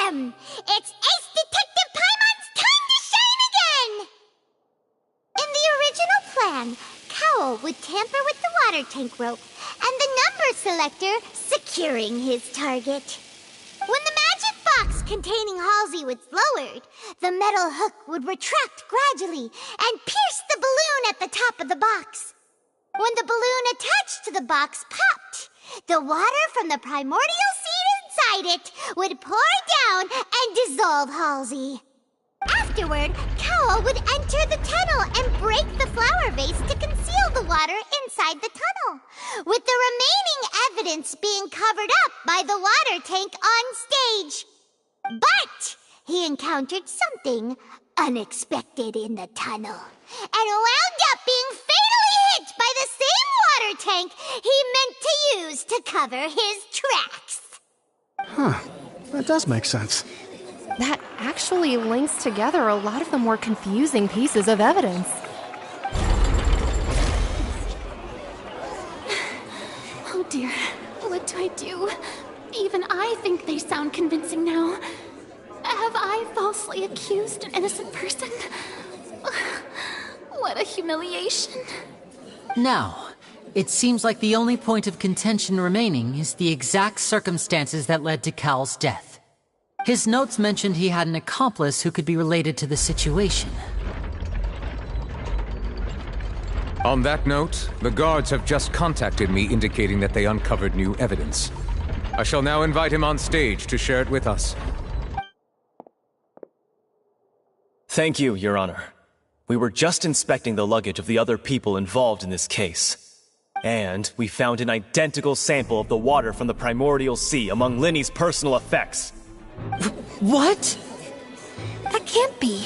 them! It's Ace Detective Paimon's time to shine again! In the original plan, Cowl would tamper with the water tank rope and the number selector securing his target. When the magic box containing Halsey was lowered, the metal hook would retract gradually and pierce the balloon at the top of the box. When the balloon attached to the box popped, the water from the primordial seed inside it would pour down and dissolve Halsey. Afterward, Cowl would enter the tunnel and break the flower vase to conceal the water inside the tunnel, with the remaining evidence being covered up by the water tank on stage. But he encountered something unexpected in the tunnel, and wound up being fatally hit by the same water tank he meant to use to cover his tracks. Huh, that does make sense. That actually links together a lot of the more confusing pieces of evidence. Oh dear, what do I do? Even I think they sound convincing now. Have I falsely accused an innocent person? What a humiliation. Now, it seems like the only point of contention remaining is the exact circumstances that led to Cal's death. His notes mentioned he had an accomplice who could be related to the situation. On that note, the guards have just contacted me indicating that they uncovered new evidence. I shall now invite him on stage to share it with us. Thank you, Your Honor. We were just inspecting the luggage of the other people involved in this case. And we found an identical sample of the water from the primordial sea among Linny's personal effects. What? That can't be.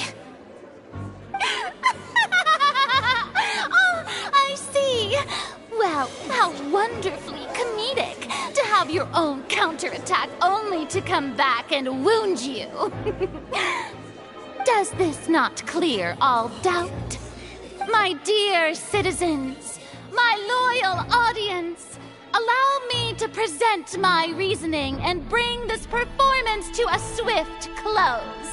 Oh, I see. Well, how wonderfully comedic to have your own counterattack only to come back and wound you. Does this not clear all doubt? My dear citizens, my loyal audience, allow me to present my reasoning and bring this performance to a swift close.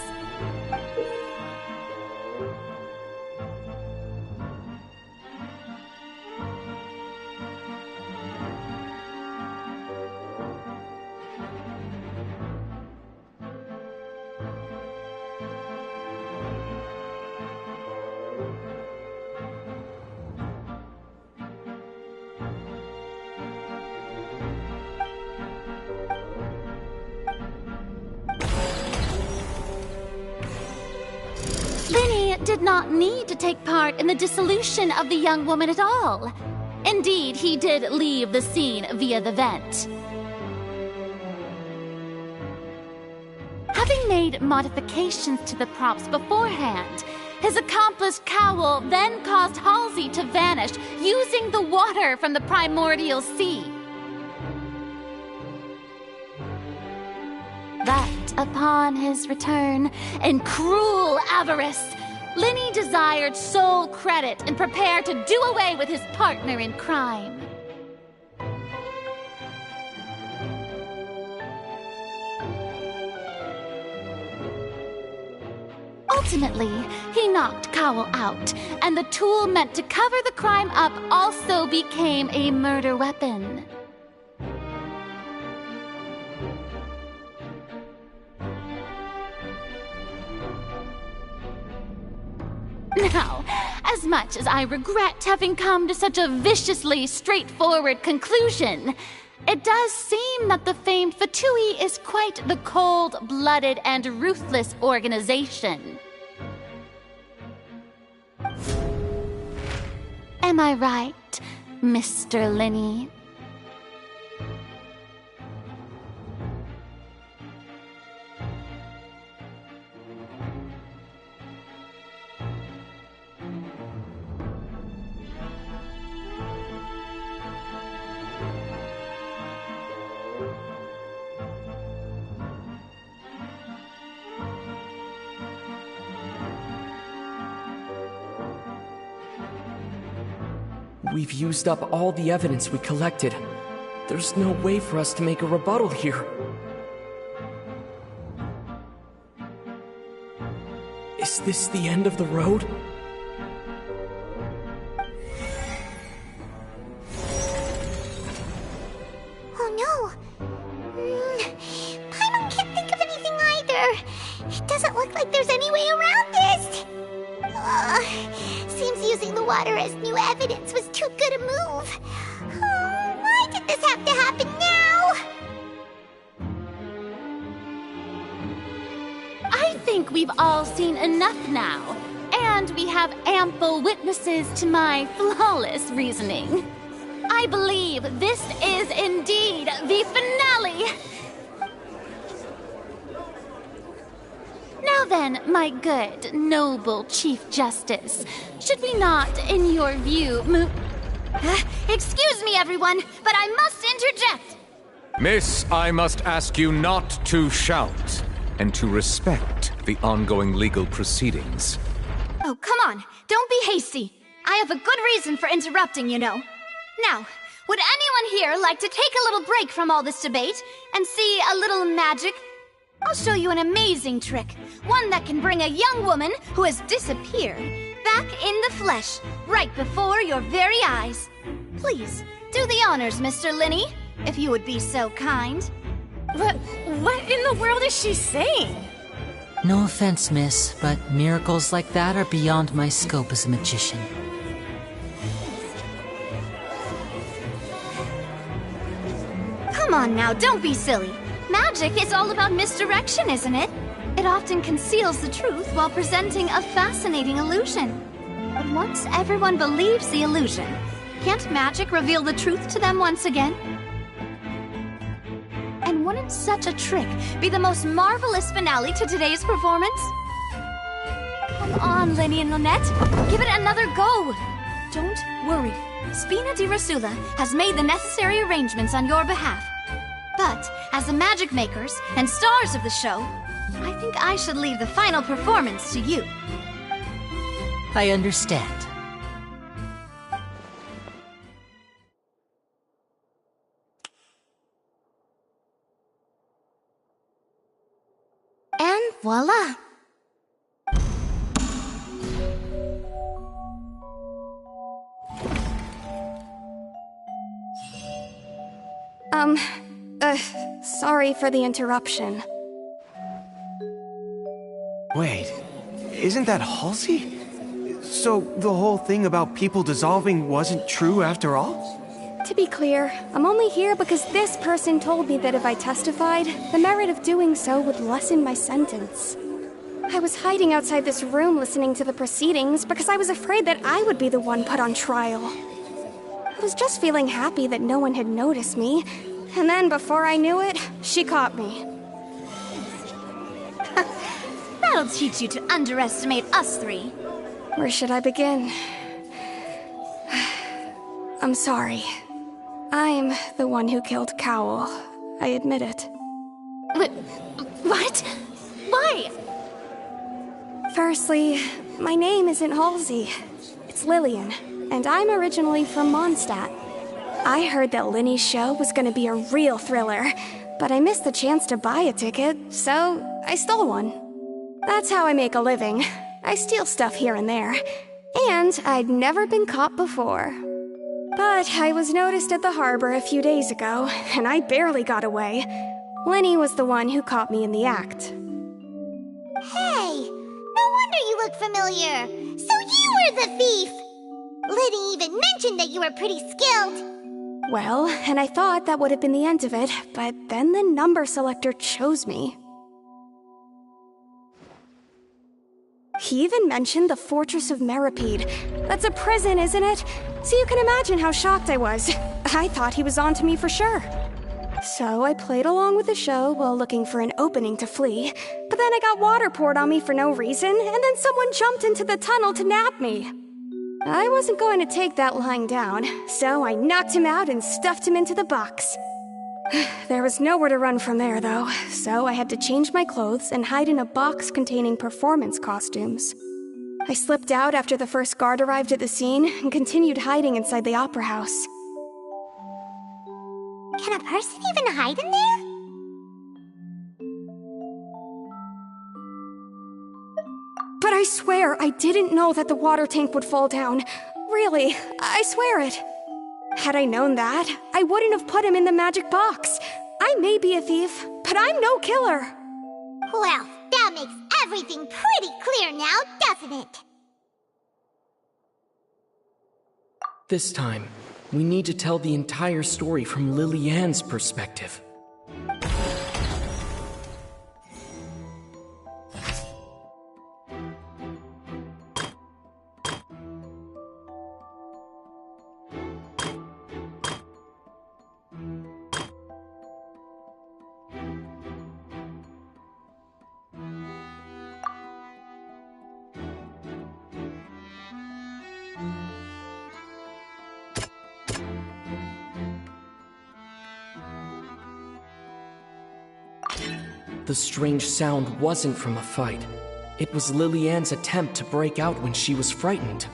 Linny did not need to take part in the dissolution of the young woman at all. Indeed, he did leave the scene via the vent. Having made modifications to the props beforehand, his accomplice Cowl then caused Halsey to vanish using the water from the primordial sea. But upon his return, in cruel avarice, Linny desired sole credit and prepared to do away with his partner in crime. Ultimately, he knocked Cowl out, and the tool meant to cover the crime up also became a murder weapon. Now, as much as I regret having come to such a viciously straightforward conclusion, it does seem that the famed Fatui is quite the cold-blooded and ruthless organization. Am I right, Mr. Linny? We've used up all the evidence we collected. There's no way for us to make a rebuttal here. Is this the end of the road? Oh no! Paimon can't think of anything either. It doesn't look like there's any way around this. Seems using the water as new evidence was too good a move. Why did this have to happen now? I think we've all seen enough now, and we have ample witnesses to my flawless reasoning. I believe this is indeed the finale. Now then, my good, noble Chief Justice, should we not, in your view, Excuse me, everyone, but I must interject. Miss, I must ask you not to shout, and to respect the ongoing legal proceedings. Oh, come on. Don't be hasty. I have a good reason for interrupting, you know. Now, would anyone here like to take a little break from all this debate and see a little magic? I'll show you an amazing trick. One that can bring a young woman who has disappeared back in the flesh, right before your very eyes. Please, do the honors, Mr. Linny, if you would be so kind. What in the world is she saying? No offense, miss, but miracles like that are beyond my scope as a magician. Come on now, don't be silly. Magic is all about misdirection, isn't it? It often conceals the truth while presenting a fascinating illusion. But once everyone believes the illusion, can't magic reveal the truth to them once again? And wouldn't such a trick be the most marvelous finale to today's performance? Come on, Lenny and Lynette. Give it another go. Don't worry. Spina di Rasula has made the necessary arrangements on your behalf. But, as the magic makers and stars of the show, I think I should leave the final performance to you. I understand. And voila! Sorry for the interruption. Wait, isn't that Halsey? So the whole thing about people dissolving wasn't true after all? To be clear, I'm only here because this person told me that if I testified, the merit of doing so would lessen my sentence. I was hiding outside this room listening to the proceedings because I was afraid that I would be the one put on trial. I was just feeling happy that no one had noticed me, and then before I knew it, she caught me. That'll teach you to underestimate us three. Where should I begin? I'm sorry. I'm the one who killed Cowell. I admit it. What? Why? Firstly, my name isn't Halsey. It's Lillian, and I'm originally from Mondstadt. I heard that Linny's show was gonna be a real thriller, but I missed the chance to buy a ticket, so I stole one. That's how I make a living. I steal stuff here and there. And I'd never been caught before. But I was noticed at the harbor a few days ago, and I barely got away. Linny was the one who caught me in the act. Hey, no wonder you look familiar. So you were the thief. Liddy even mentioned that you were pretty skilled. Well, and I thought that would have been the end of it, but then the number selector chose me. He even mentioned the Fortress of Meripede. That's a prison, isn't it? So you can imagine how shocked I was. I thought he was onto me for sure. So I played along with the show while looking for an opening to flee, but then I got water poured on me for no reason, and then someone jumped into the tunnel to nab me. I wasn't going to take that lying down, so I knocked him out and stuffed him into the box. There was nowhere to run from there, though, so I had to change my clothes and hide in a box containing performance costumes. I slipped out after the first guard arrived at the scene and continued hiding inside the opera house. Can a person even hide in there? But I swear I didn't know that the water tank would fall down. Really, I swear it. Had I known that, I wouldn't have put him in the magic box. I may be a thief, but I'm no killer. Well, that makes everything pretty clear now, doesn't it? This time, we need to tell the entire story from Lily-Ann's perspective. The strange sound wasn't from a fight. It was Lily-Ann's attempt to break out when she was frightened.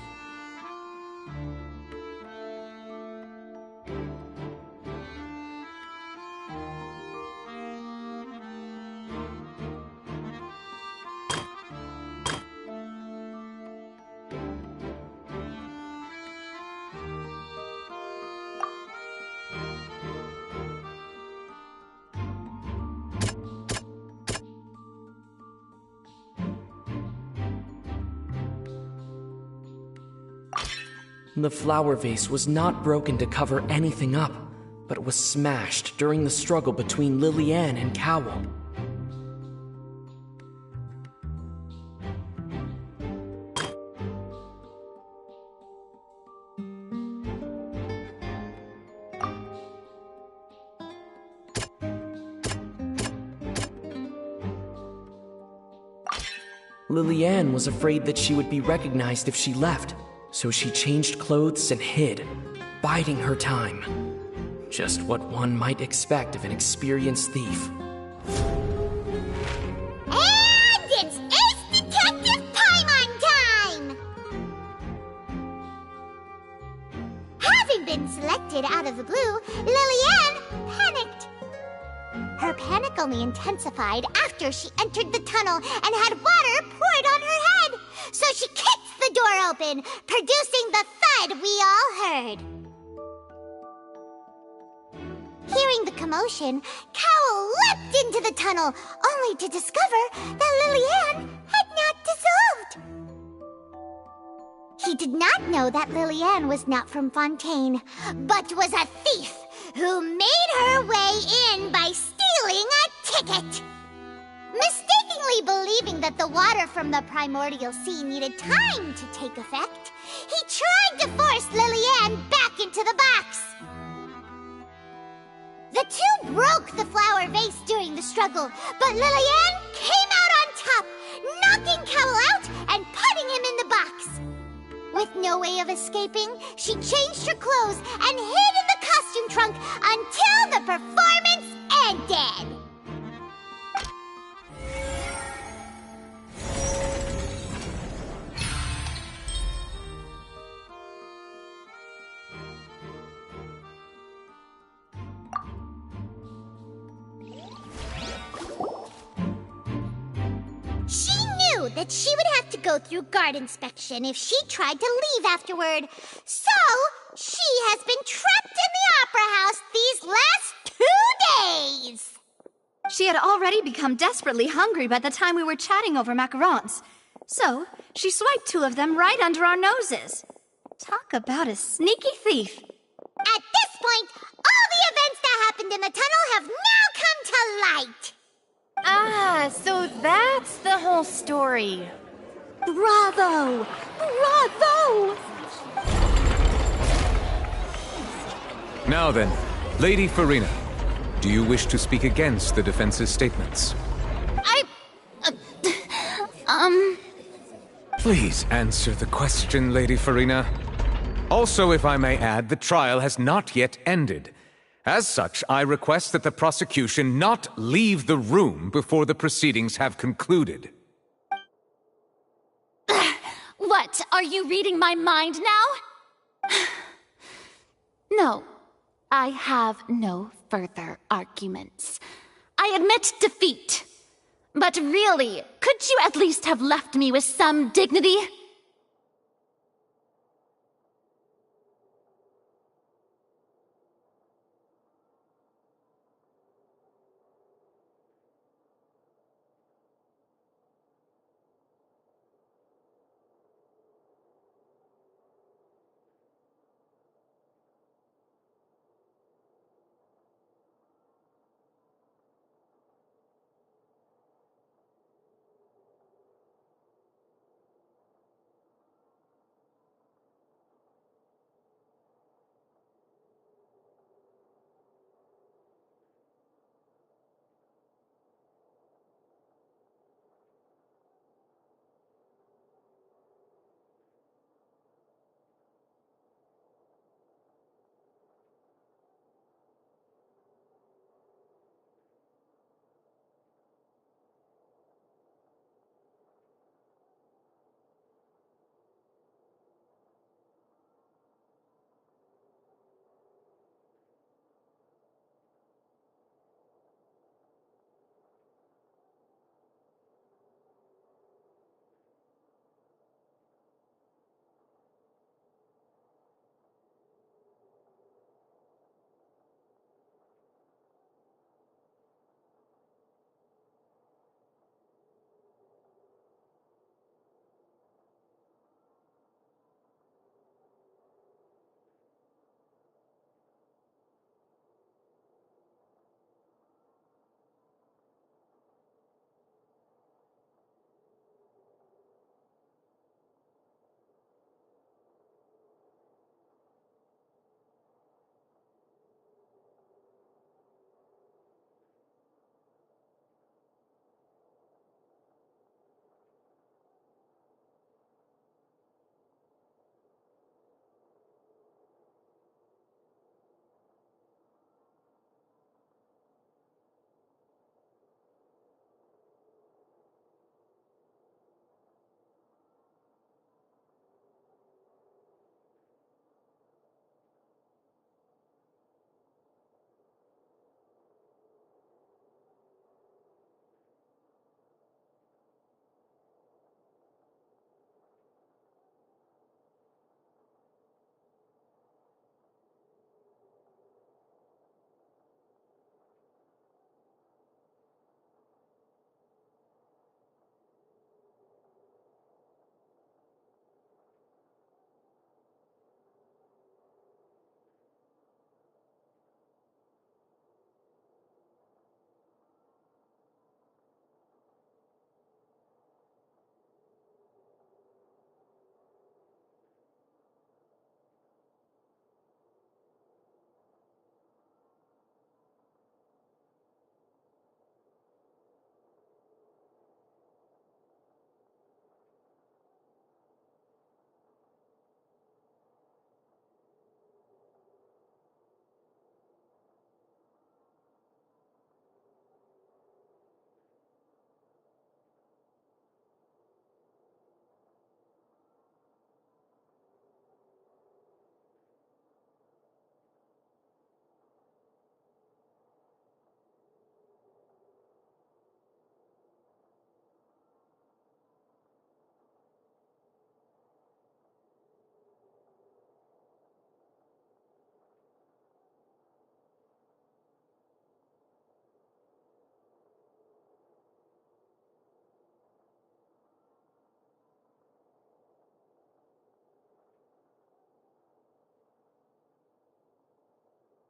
The flower vase was not broken to cover anything up, but was smashed during the struggle between Lily-Ann and Cowell. Lily-Ann was afraid that she would be recognized if she left, so she changed clothes and hid, biding her time. Just what one might expect of an experienced thief. And it's Ace Detective Paimon time! Having been selected out of the blue, Lily-Ann panicked. Her panic only intensified after she entered the tunnel and had water poured on her head. So she kicked the door open, producing the thud we all heard. Hearing the commotion, Cowell leapt into the tunnel, only to discover that Lily-Ann had not dissolved. He did not know that Lily-Ann was not from Fontaine, but was a thief who made her way in by stealing a ticket. Mistakenly believing that the water from the primordial sea needed time to take effect, he tried to force Lily-Ann back into the box. The two broke the flower vase during the struggle, but Lily-Ann came out on top, knocking Cowell out and putting him in the box. With no way of escaping, she changed her clothes and hid in the costume trunk until the performance ended. She knew that she would have to go through guard inspection if she tried to leave afterward. So, she has been trapped in the Opera House these last 2 days. She had already become desperately hungry by the time we were chatting over macarons. So, she swiped 2 of them right under our noses. Talk about a sneaky thief. At this point, all the events that happened in the tunnel have now come to light. Ah, so that's the whole story. Bravo! Bravo! Now then, Lady Farina, do you wish to speak against the defense's statements? Please answer the question, Lady Farina. Also, if I may add, the trial has not yet ended. As such, I request that the prosecution not leave the room before the proceedings have concluded. What, are you reading my mind now? No, I have no further arguments. I admit defeat. But really, could you at least have left me with some dignity?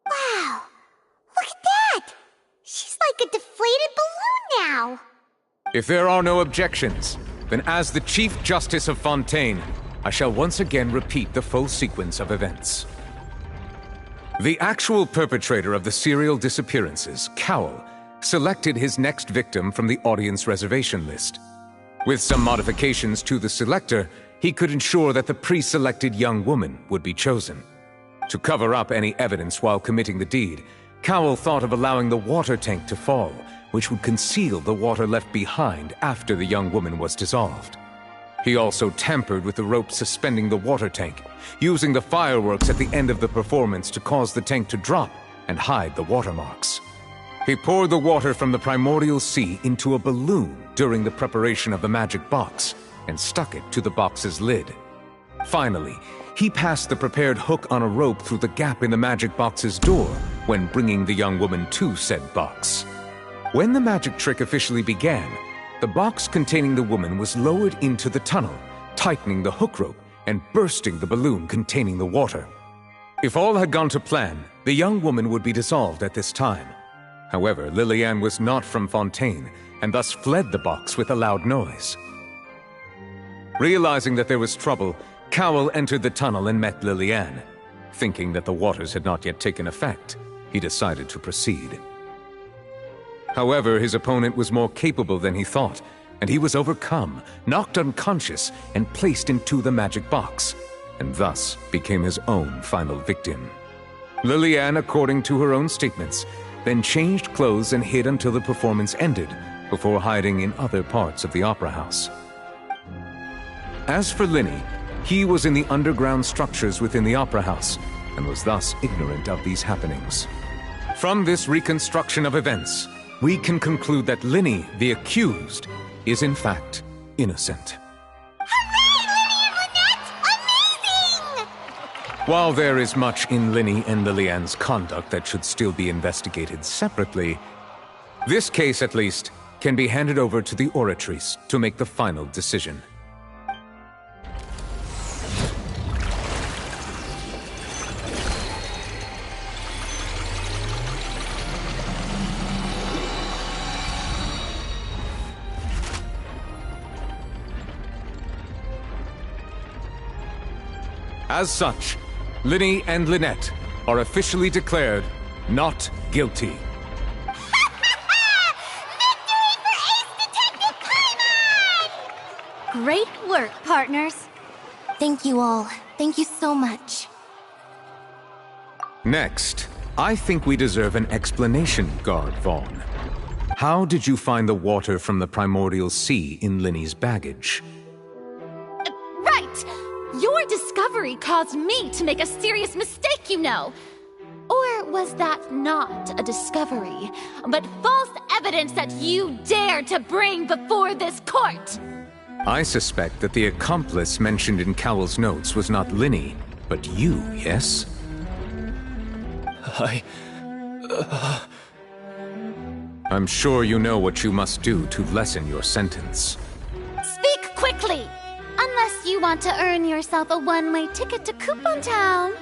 Wow! Look at that! She's like a deflated balloon now! If there are no objections, then as the Chief Justice of Fontaine, I shall once again repeat the full sequence of events. The actual perpetrator of the serial disappearances, Cowell, selected his next victim from the audience reservation list. With some modifications to the selector, he could ensure that the pre-selected young woman would be chosen. To cover up any evidence while committing the deed, Cowell thought of allowing the water tank to fall, which would conceal the water left behind after the young woman was dissolved. He also tampered with the rope suspending the water tank, using the fireworks at the end of the performance to cause the tank to drop and hide the watermarks. He poured the water from the primordial sea into a balloon during the preparation of the magic box and stuck it to the box's lid. Finally, he passed the prepared hook on a rope through the gap in the magic box's door when bringing the young woman to said box. When the magic trick officially began, the box containing the woman was lowered into the tunnel, tightening the hook rope and bursting the balloon containing the water. If all had gone to plan, the young woman would be dissolved at this time. However, Liliane was not from Fontaine, and thus fled the box with a loud noise. Realizing that there was trouble, Cowell entered the tunnel and met Liliane. Thinking that the waters had not yet taken effect, he decided to proceed. However, his opponent was more capable than he thought, and he was overcome, knocked unconscious, and placed into the magic box, and thus became his own final victim. Liliane, according to her own statements, then changed clothes and hid until the performance ended, before hiding in other parts of the opera house. As for Linny, he was in the underground structures within the opera house, and was thus ignorant of these happenings. From this reconstruction of events, we can conclude that Linny, the accused, is in fact innocent. While there is much in Linny and Liliane's conduct that should still be investigated separately, this case, at least, can be handed over to the Oratrice to make the final decision. As such, Linny and Lynette are officially declared not guilty. Great work, partners. Thank you all. Thank you so much. Next, I think we deserve an explanation, Guard Vaughn. How did you find the water from the primordial sea in Linny's baggage? Right! Your discovery caused me to make a serious mistake, you know. Or was that not a discovery, but false evidence that you dared to bring before this court? I suspect that the accomplice mentioned in Cowell's notes was not Linny, but you, yes? I'm sure you know what you must do to lessen your sentence. Speak quickly! Unless you want to earn yourself a one-way ticket to Coupon Town.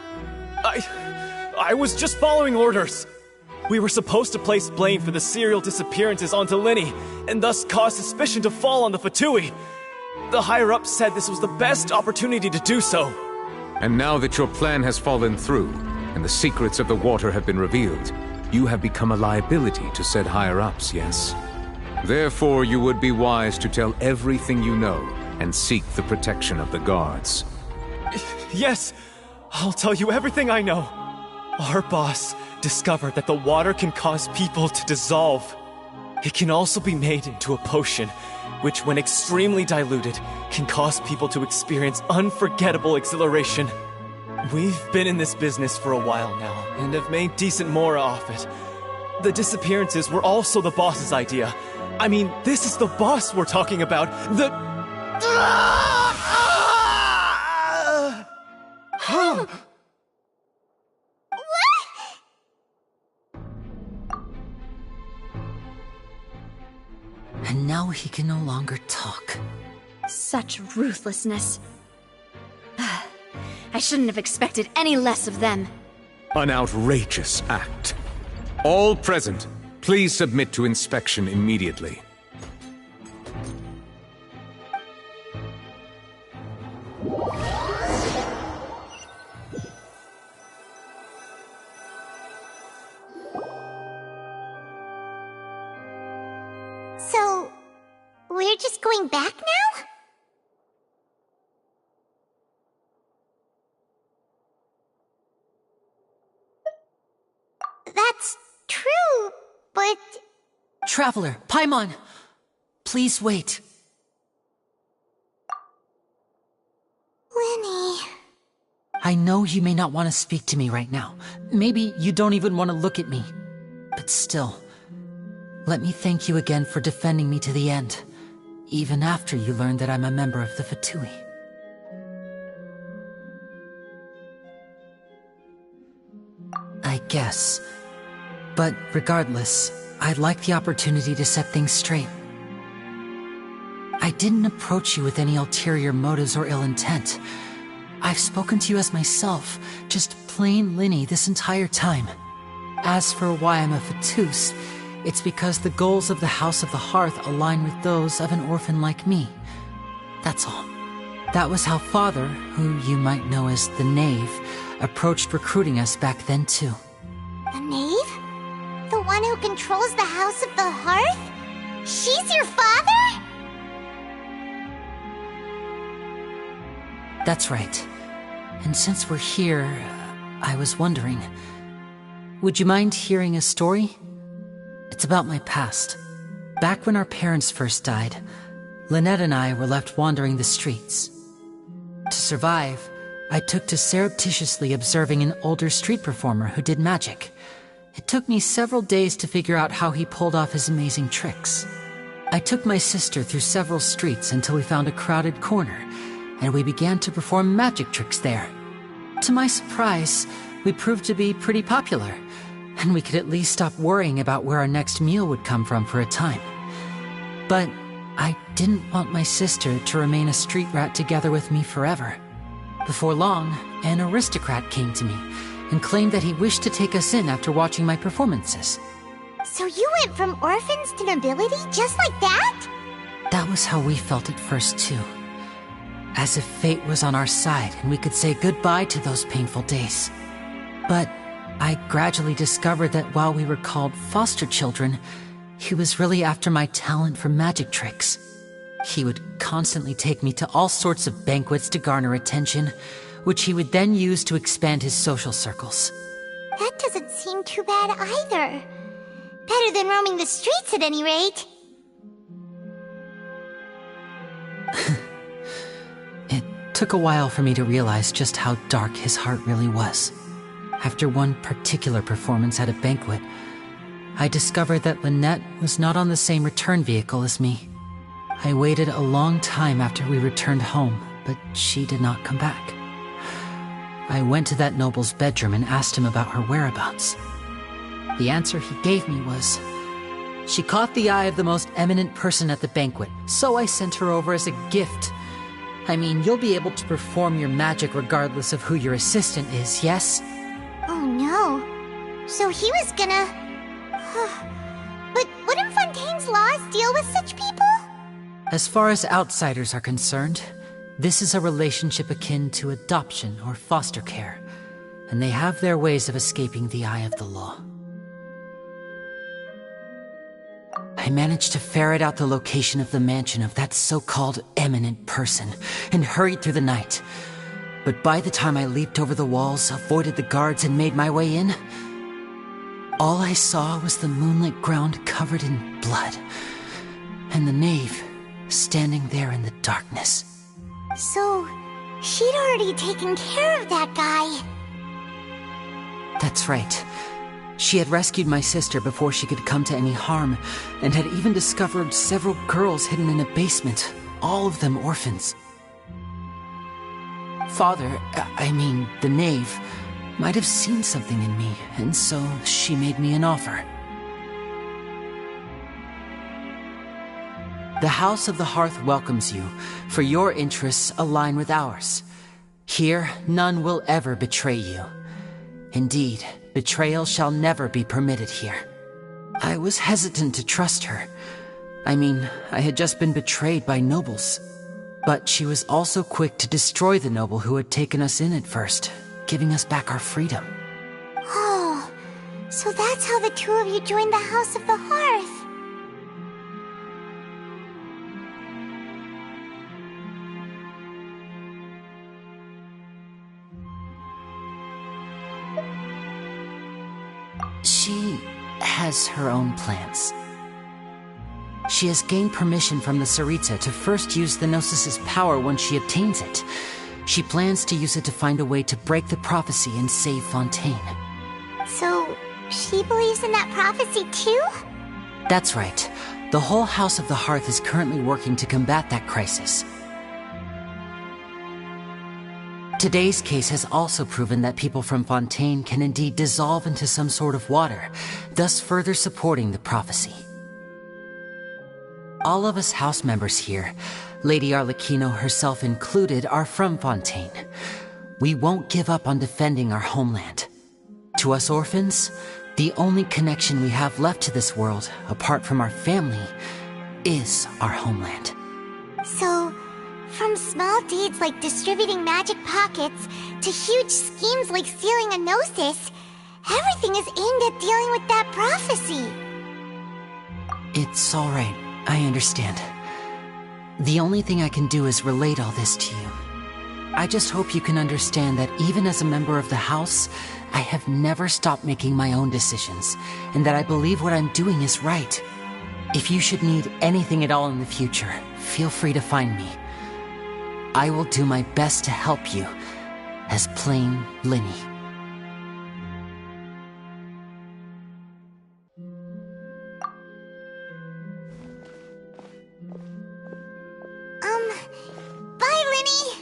I was just following orders. We were supposed to place blame for the serial disappearances onto Linny, and thus cause suspicion to fall on the Fatui. The higher-ups said this was the best opportunity to do so. And now that your plan has fallen through, and the secrets of the water have been revealed, you have become a liability to said higher-ups, yes? Therefore, you would be wise to tell everything you know, and seek the protection of the guards. Yes, I'll tell you everything I know. Our boss discovered that the water can cause people to dissolve. It can also be made into a potion, which when extremely diluted, can cause people to experience unforgettable exhilaration. We've been in this business for a while now, and have made decent mora off it. The disappearances were also the boss's idea. I mean, this is the boss we're talking about. And now he can no longer talk. Such ruthlessness. I shouldn't have expected any less of them. An outrageous act. All present, please submit to inspection immediately. So, we're just going back now? That's true, but... Traveler, Paimon! Please wait. Linny... I know you may not want to speak to me right now. Maybe you don't even want to look at me. But still, let me thank you again for defending me to the end, even after you learned that I'm a member of the Fatui. I guess. But regardless, I'd like the opportunity to set things straight. I didn't approach you with any ulterior motives or ill intent. I've spoken to you as myself, just plain Linny this entire time. As for why I'm a Fatus, it's because the goals of the House of the Hearth align with those of an orphan like me. That's all. That was how Father, who you might know as the Knave, approached recruiting us back then too. The Knave? The one who controls the House of the Hearth? She's your father? That's right. And since we're here, I was wondering, would you mind hearing a story? It's about my past. Back when our parents first died, Lynette and I were left wandering the streets. To survive, I took to surreptitiously observing an older street performer who did magic. It took me several days to figure out how he pulled off his amazing tricks. I took my sister through several streets until we found a crowded corner, and we began to perform magic tricks there. To my surprise, we proved to be pretty popular, and we could at least stop worrying about where our next meal would come from for a time. But I didn't want my sister to remain a street rat together with me forever. Before long, an aristocrat came to me and claimed that he wished to take us in after watching my performances. So you went from orphans to nobility just like that? That was how we felt at first too. As if fate was on our side and we could say goodbye to those painful days. But I gradually discovered that while we were called foster children, he was really after my talent for magic tricks. He would constantly take me to all sorts of banquets to garner attention, which he would then use to expand his social circles. That doesn't seem too bad either. Better than roaming the streets at any rate. It took a while for me to realize just how dark his heart really was. After one particular performance at a banquet, I discovered that Lynette was not on the same return vehicle as me. I waited a long time after we returned home, but she did not come back. I went to that noble's bedroom and asked him about her whereabouts. The answer he gave me was, she caught the eye of the most eminent person at the banquet, so I sent her over as a gift. I mean, you'll be able to perform your magic regardless of who your assistant is, yes? Oh no. So he was gonna... But wouldn't Fontaine's laws deal with such people? As far as outsiders are concerned, this is a relationship akin to adoption or foster care, and they have their ways of escaping the eye of the law. I managed to ferret out the location of the mansion of that so-called eminent person and hurried through the night. But by the time I leaped over the walls, avoided the guards, and made my way in, all I saw was the moonlit ground covered in blood, and the knave standing there in the darkness. So, she'd already taken care of that guy. That's right. She had rescued my sister before she could come to any harm, and had even discovered several girls hidden in a basement, all of them orphans. Father, I mean, the knave, might have seen something in me, and so she made me an offer. The House of the Hearth welcomes you, for your interests align with ours. Here, none will ever betray you. Indeed, betrayal shall never be permitted here. I was hesitant to trust her. I mean, I had just been betrayed by nobles. But she was also quick to destroy the noble who had taken us in at first, giving us back our freedom. Oh, so that's how the two of you joined the House of the Hearth. She has her own plans. She has gained permission from the Tsaritsa to first use the Gnosis' power when she obtains it. She plans to use it to find a way to break the prophecy and save Fontaine. So, she believes in that prophecy too? That's right. The whole House of the Hearth is currently working to combat that crisis. Today's case has also proven that people from Fontaine can indeed dissolve into some sort of water, thus further supporting the prophecy. All of us house members here, Lady Arlecchino herself included, are from Fontaine. We won't give up on defending our homeland. To us orphans, the only connection we have left to this world, apart from our family, is our homeland. So, from small deeds like distributing magic pockets to huge schemes like stealing a Gnosis, everything is aimed at dealing with that prophecy. It's all right. I understand. The only thing I can do is relate all this to you. I just hope you can understand that even as a member of the House, I have never stopped making my own decisions, and that I believe what I'm doing is right. If you should need anything at all in the future, feel free to find me. I will do my best to help you, as plain Linny. Bye, Linny!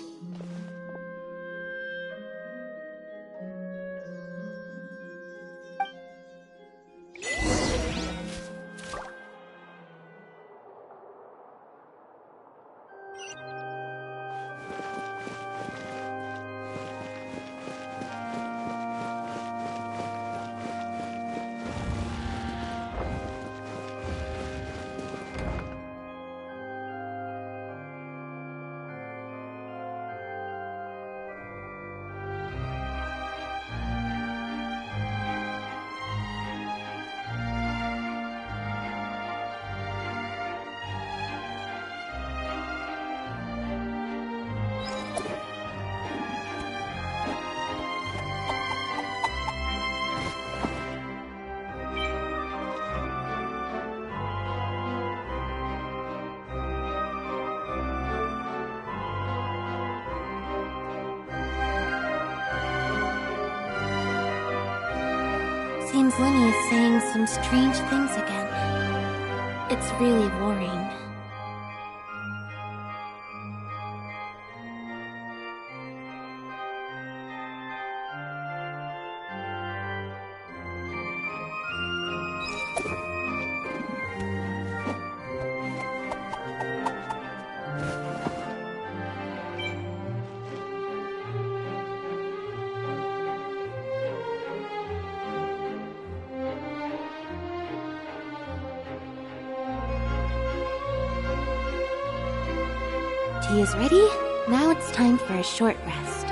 Seems Linny is saying some strange things again. It's really worrying. Tea is ready. Now it's time for a short rest.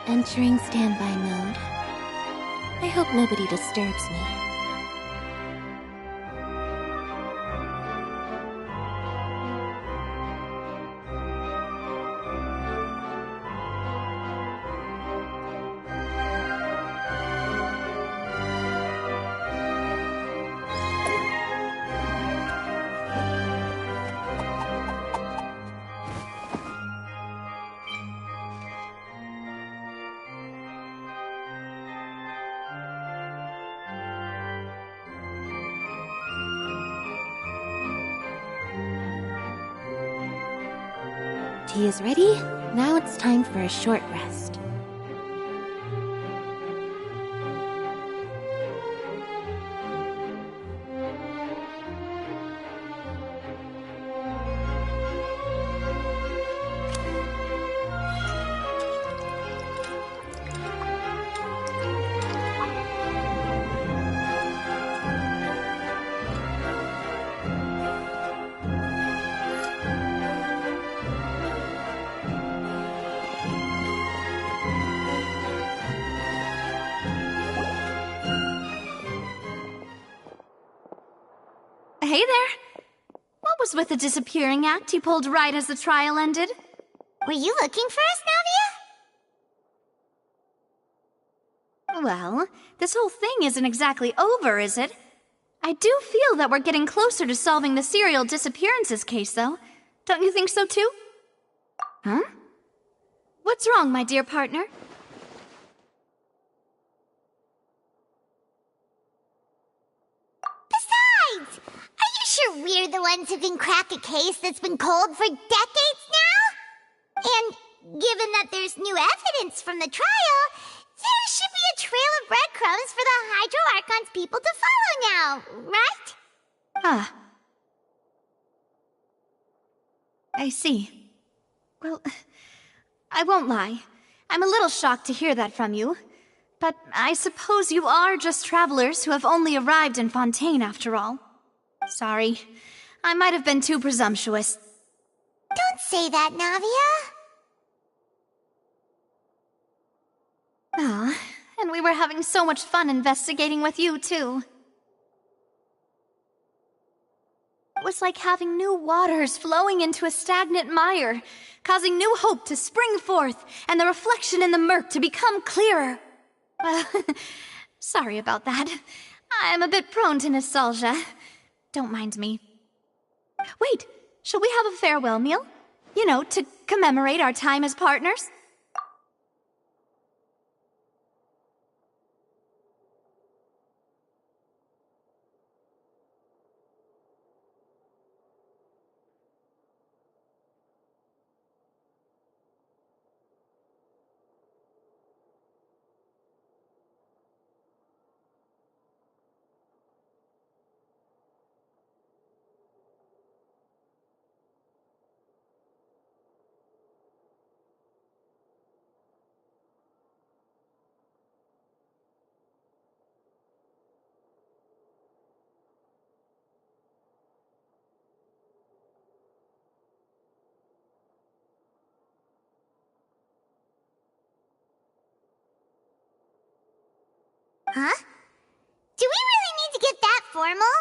Entering standby mode. I hope nobody disturbs me. tea is ready. Now it's time for a short rest. Hey there! What was with the disappearing act you pulled right as the trial ended? Were you looking for us, Navia? Well, this whole thing isn't exactly over, is it? I do feel that we're getting closer to solving the serial disappearances case, though. Don't you think so, too? Huh? What's wrong, my dear partner? Besides, are you sure we're the ones who can crack a case that's been cold for decades now? And given that there's new evidence from the trial, there should be a trail of breadcrumbs for the Hydro Archon's people to follow now, right? Ah. I see. Well, I won't lie. I'm a little shocked to hear that from you. But I suppose you are just travelers who have only arrived in Fontaine after all. Sorry. I might have been too presumptuous. Don't say that, Navia. Ah, and we were having so much fun investigating with you, too. It was like having new waters flowing into a stagnant mire, causing new hope to spring forth, and the reflection in the murk to become clearer. Sorry about that. I'm a bit prone to nostalgia. Don't mind me. Wait, shall we have a farewell meal? You know, to commemorate our time as partners? Huh? Do we really need to get that formal?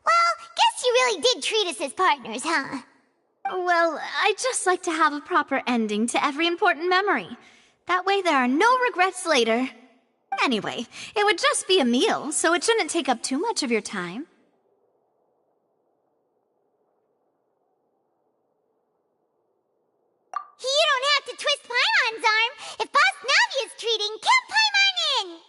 Well, guess you really did treat us as partners, huh? Well, I'd just like to have a proper ending to every important memory. That way there are no regrets later. Anyway, it would just be a meal, so it shouldn't take up too much of your time. You don't have to twist Paimon's arm. If Boss Navia's treating, count Paimon in!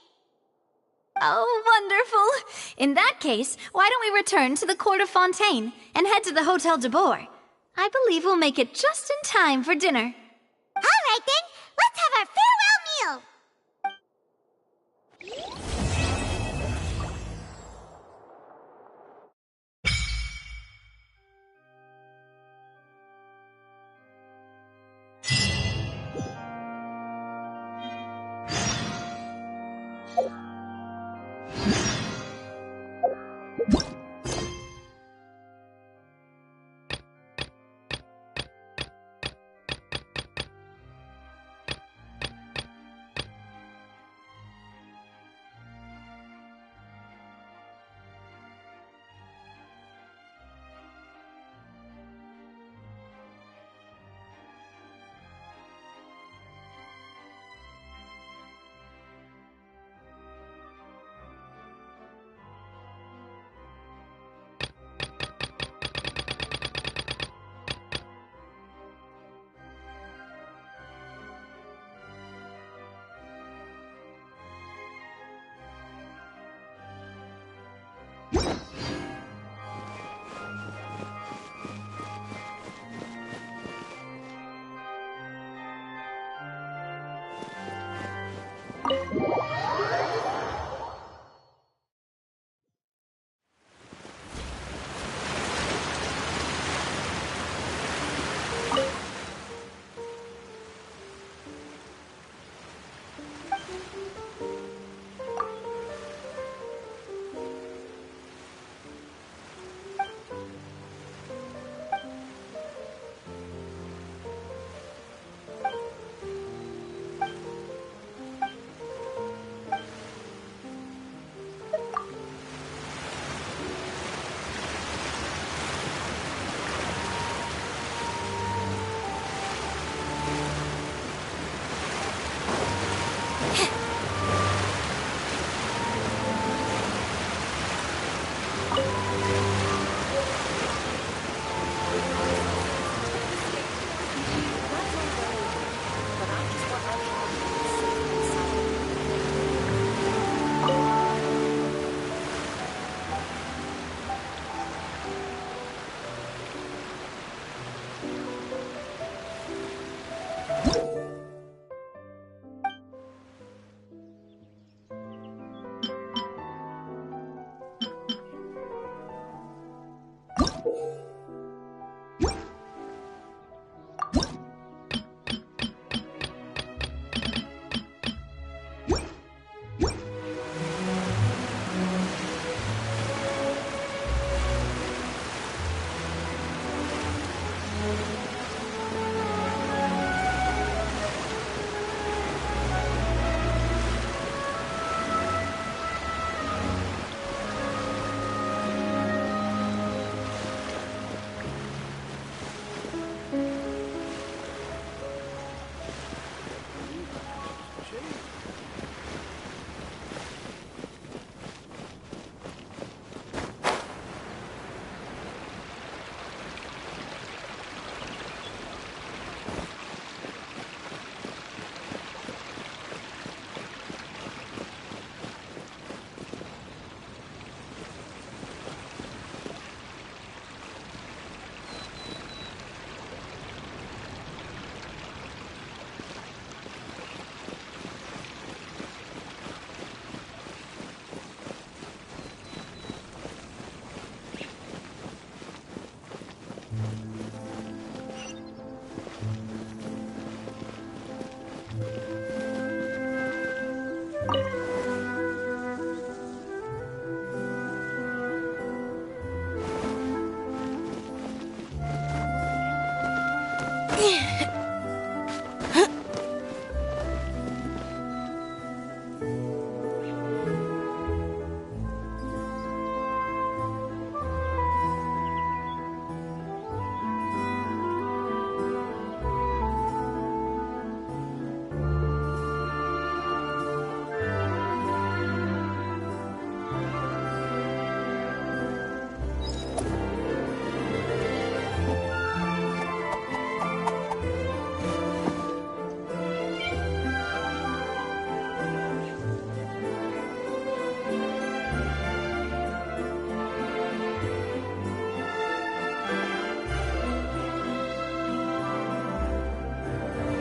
Oh, wonderful! In that case, why don't we return to the Court of Fontaine and head to the Hotel de Boer? I believe we'll make it just in time for dinner. All right then, let's have our farewell meal!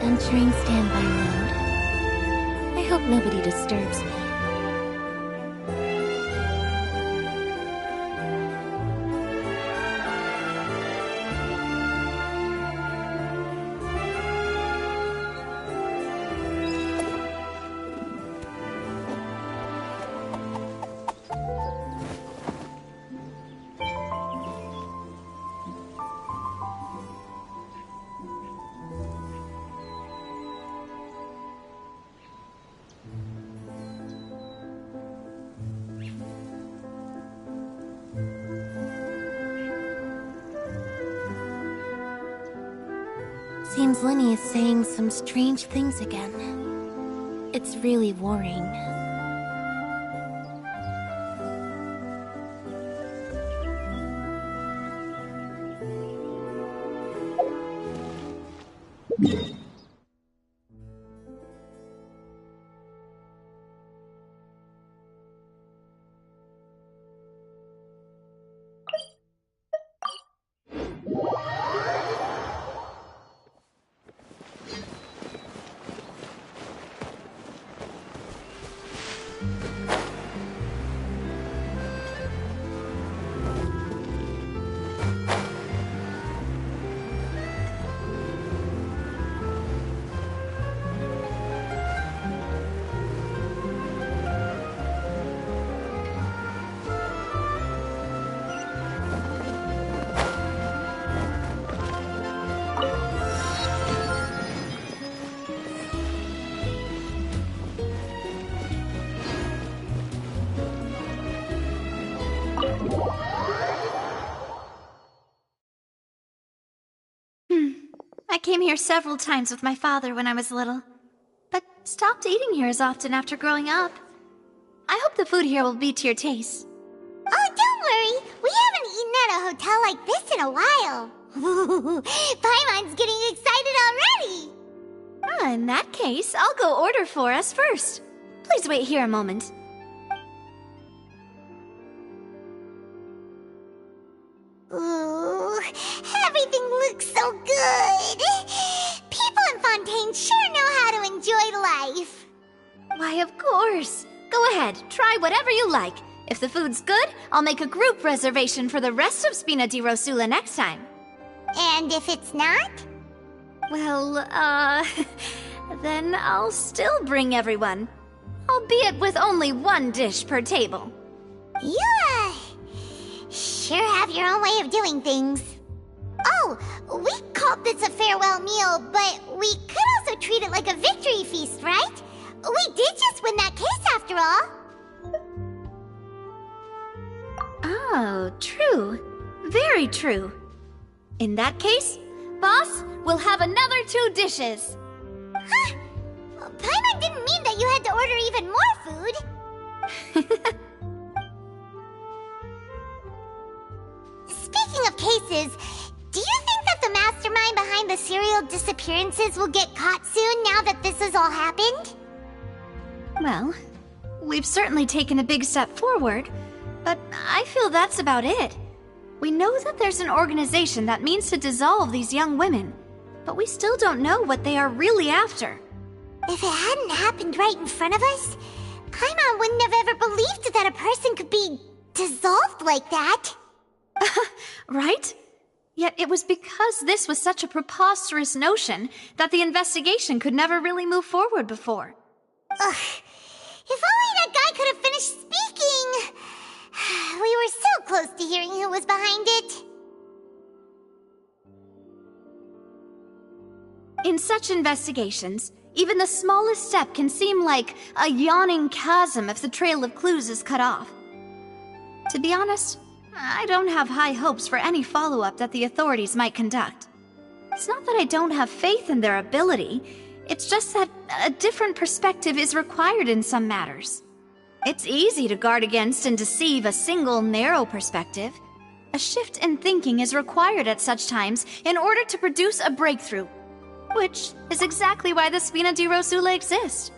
Entering standby mode. I hope nobody disturbs me. Seems Lenny is saying some strange things again. It's really worrying. came here several times with my father when I was little, but stopped eating here as often after growing up. I hope the food here will be to your taste. Oh, don't worry. We haven't eaten at a hotel like this in a while. Paimon's getting excited already. In that case, I'll go order for us first. Please wait here a moment. Ooh, everything looks so good. People in Fontaine sure know how to enjoy life. Why, of course. Go ahead, try whatever you like. If the food's good, I'll make a group reservation for the rest of Spina di Rosula next time. And if it's not? Well, then I'll still bring everyone. Albeit with only one dish per table. You, sure have your own way of doing things. Oh, we called this a farewell meal, but we could also treat it like a victory feast, right? We did just win that case after all. Oh, true. Very true. In that case, boss, we'll have another 2 dishes. Huh? Paimon didn't mean that you had to order even more food. Speaking of cases, do you think that the mastermind behind the serial disappearances will get caught soon now that this has all happened? Well, we've certainly taken a big step forward, but I feel that's about it. We know that there's an organization that means to dissolve these young women, but we still don't know what they are really after. If it hadn't happened right in front of us, Paimon wouldn't have ever believed that a person could be dissolved like that. Right? Yet it was because this was such a preposterous notion that the investigation could never really move forward before. Ugh. If only that guy could have finished speaking! We were so close to hearing who was behind it. In such investigations, even the smallest step can seem like a yawning chasm if the trail of clues is cut off. To be honest, I don't have high hopes for any follow-up that the authorities might conduct. It's not that I don't have faith in their ability, it's just that a different perspective is required in some matters. It's easy to guard against and deceive a single narrow perspective. A shift in thinking is required at such times in order to produce a breakthrough, which is exactly why the Spina di Rosula exists.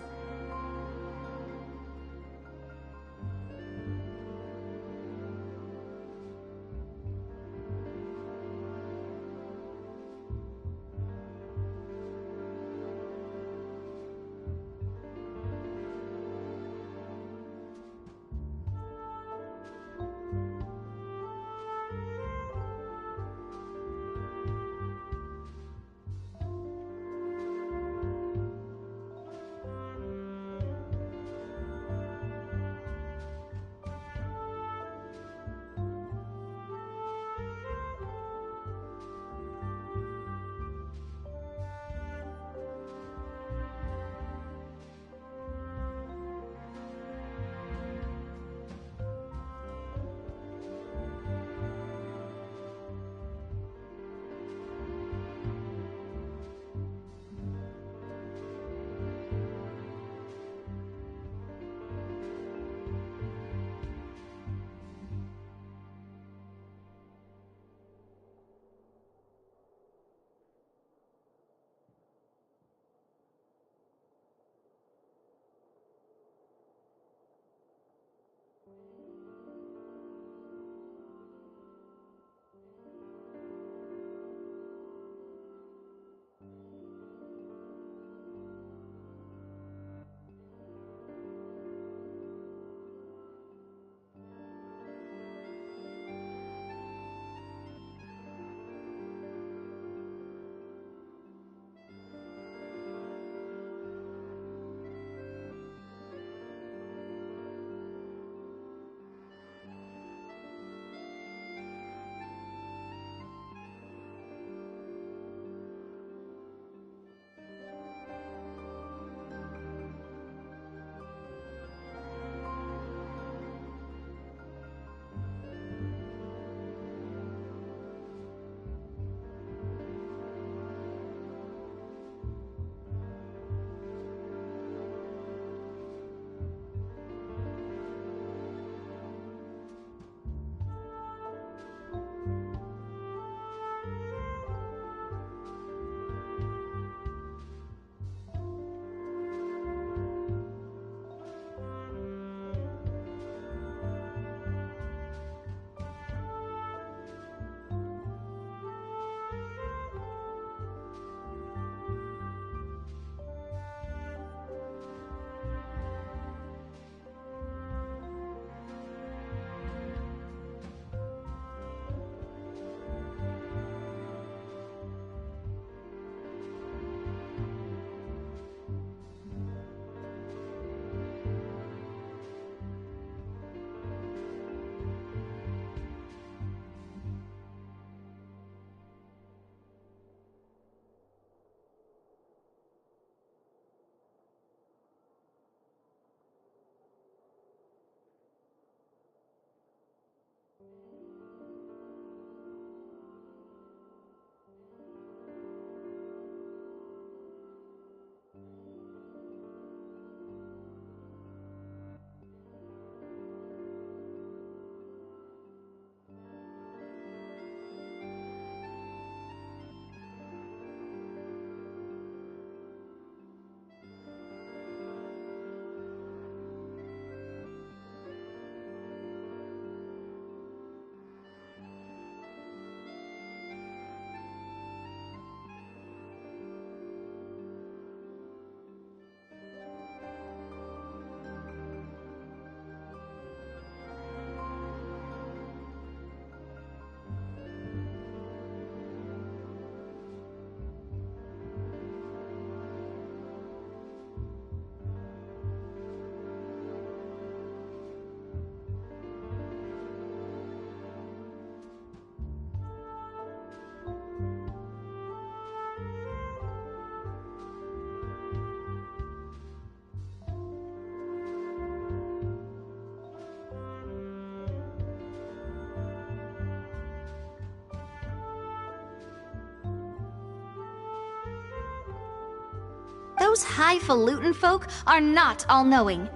Those highfalutin folk are not all-knowing.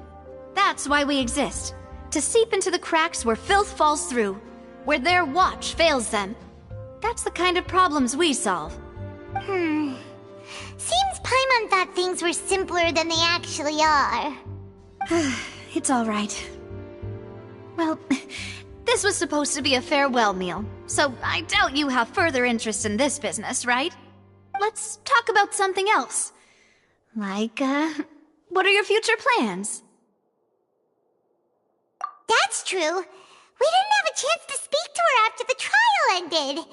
That's why we exist. To seep into the cracks where filth falls through, where their watch fails them. That's the kind of problems we solve. Seems Paimon thought things were simpler than they actually are. It's all right. Well, this was supposed to be a farewell meal, so I doubt you have further interest in this business, right? Let's talk about something else. Like, what are your future plans? That's true. We didn't have a chance to speak to her after the trial ended.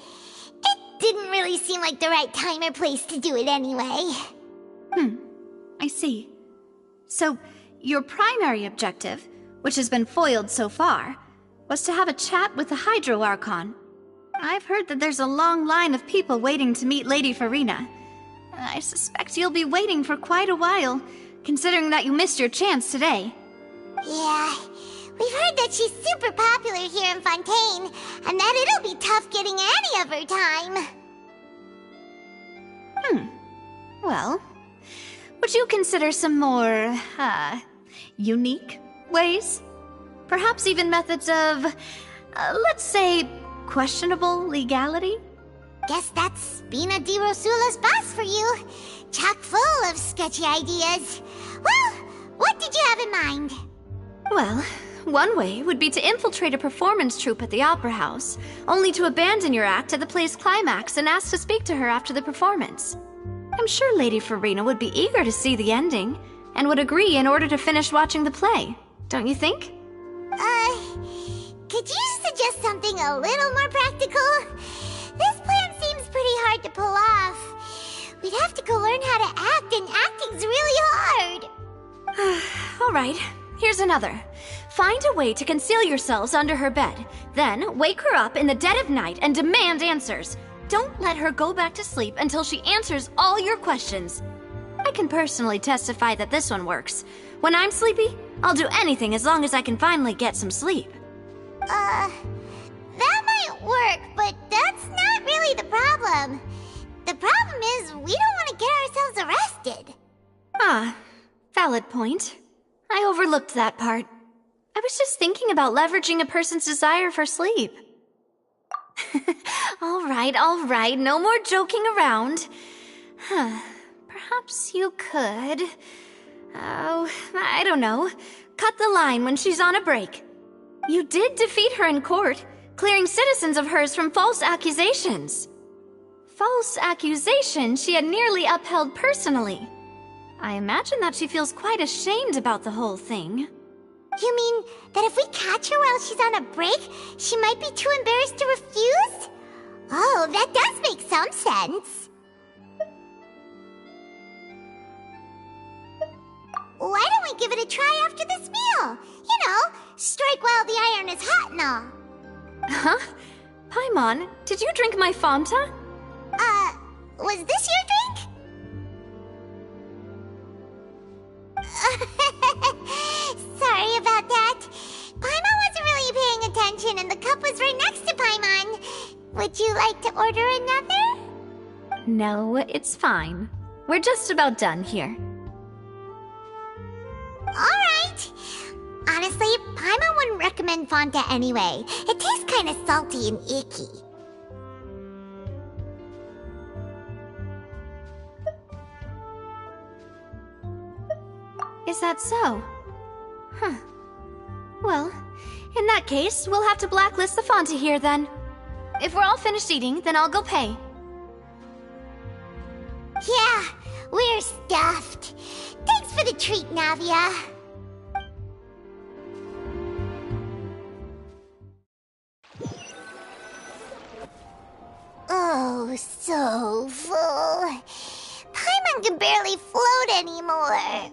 It didn't really seem like the right time or place to do it anyway. I see. So, your primary objective, which has been foiled so far, was to have a chat with the Hydro Archon. I've heard that there's a long line of people waiting to meet Lady Farina. I suspect you'll be waiting for quite a while, considering that you missed your chance today. Yeah, we've heard that she's super popular here in Fontaine, and that it'll be tough getting any of her time. Well, would you consider some more, unique ways? Perhaps even methods of, let's say, questionable legality? Guess that's Spina di Rosula's boss for you. Chock full of sketchy ideas. Well, what did you have in mind? Well, one way would be to infiltrate a performance troupe at the Opera House, only to abandon your act at the play's climax and ask to speak to her after the performance. I'm sure Lady Farina would be eager to see the ending, and would agree in order to finish watching the play, don't you think? Could you suggest something a little more practical? This plan seems pretty hard to pull off. We'd have to go learn how to act, and acting's really hard. All right, here's another. Find a way to conceal yourselves under her bed. Then wake her up in the dead of night and demand answers. Don't let her go back to sleep until she answers all your questions. I can personally testify that this one works. When I'm sleepy, I'll do anything as long as I can finally get some sleep. That might work, but that's not really the problem. The problem is we don't want to get ourselves arrested. Valid point. I overlooked that part. I was just thinking about leveraging a person's desire for sleep. All right, no more joking around. Perhaps you could... I don't know. Cut the line when she's on a break. You did defeat her in court, clearing citizens of hers from false accusations. False accusations she had nearly upheld personally. I imagine that she feels quite ashamed about the whole thing. You mean that if we catch her while she's on a break, she might be too embarrassed to refuse? Oh, that does make some sense. Why don't we give it a try after this meal? You know, strike while the iron is hot and all. Huh? Paimon, did you drink my Fanta? Was this your drink? Sorry about that. Paimon wasn't really paying attention and the cup was right next to Paimon. Would you like to order another? No, it's fine. We're just about done here. Alright. Honestly, Paimon wouldn't recommend Fanta anyway. It tastes kinda salty and icky. Is that so? Huh. Well, in that case, we'll have to blacklist the Fanta here then. If we're all finished eating, then I'll go pay. Yeah, we're stuffed. Thanks for the treat, Navia. Oh, so full. Paimon can barely float anymore.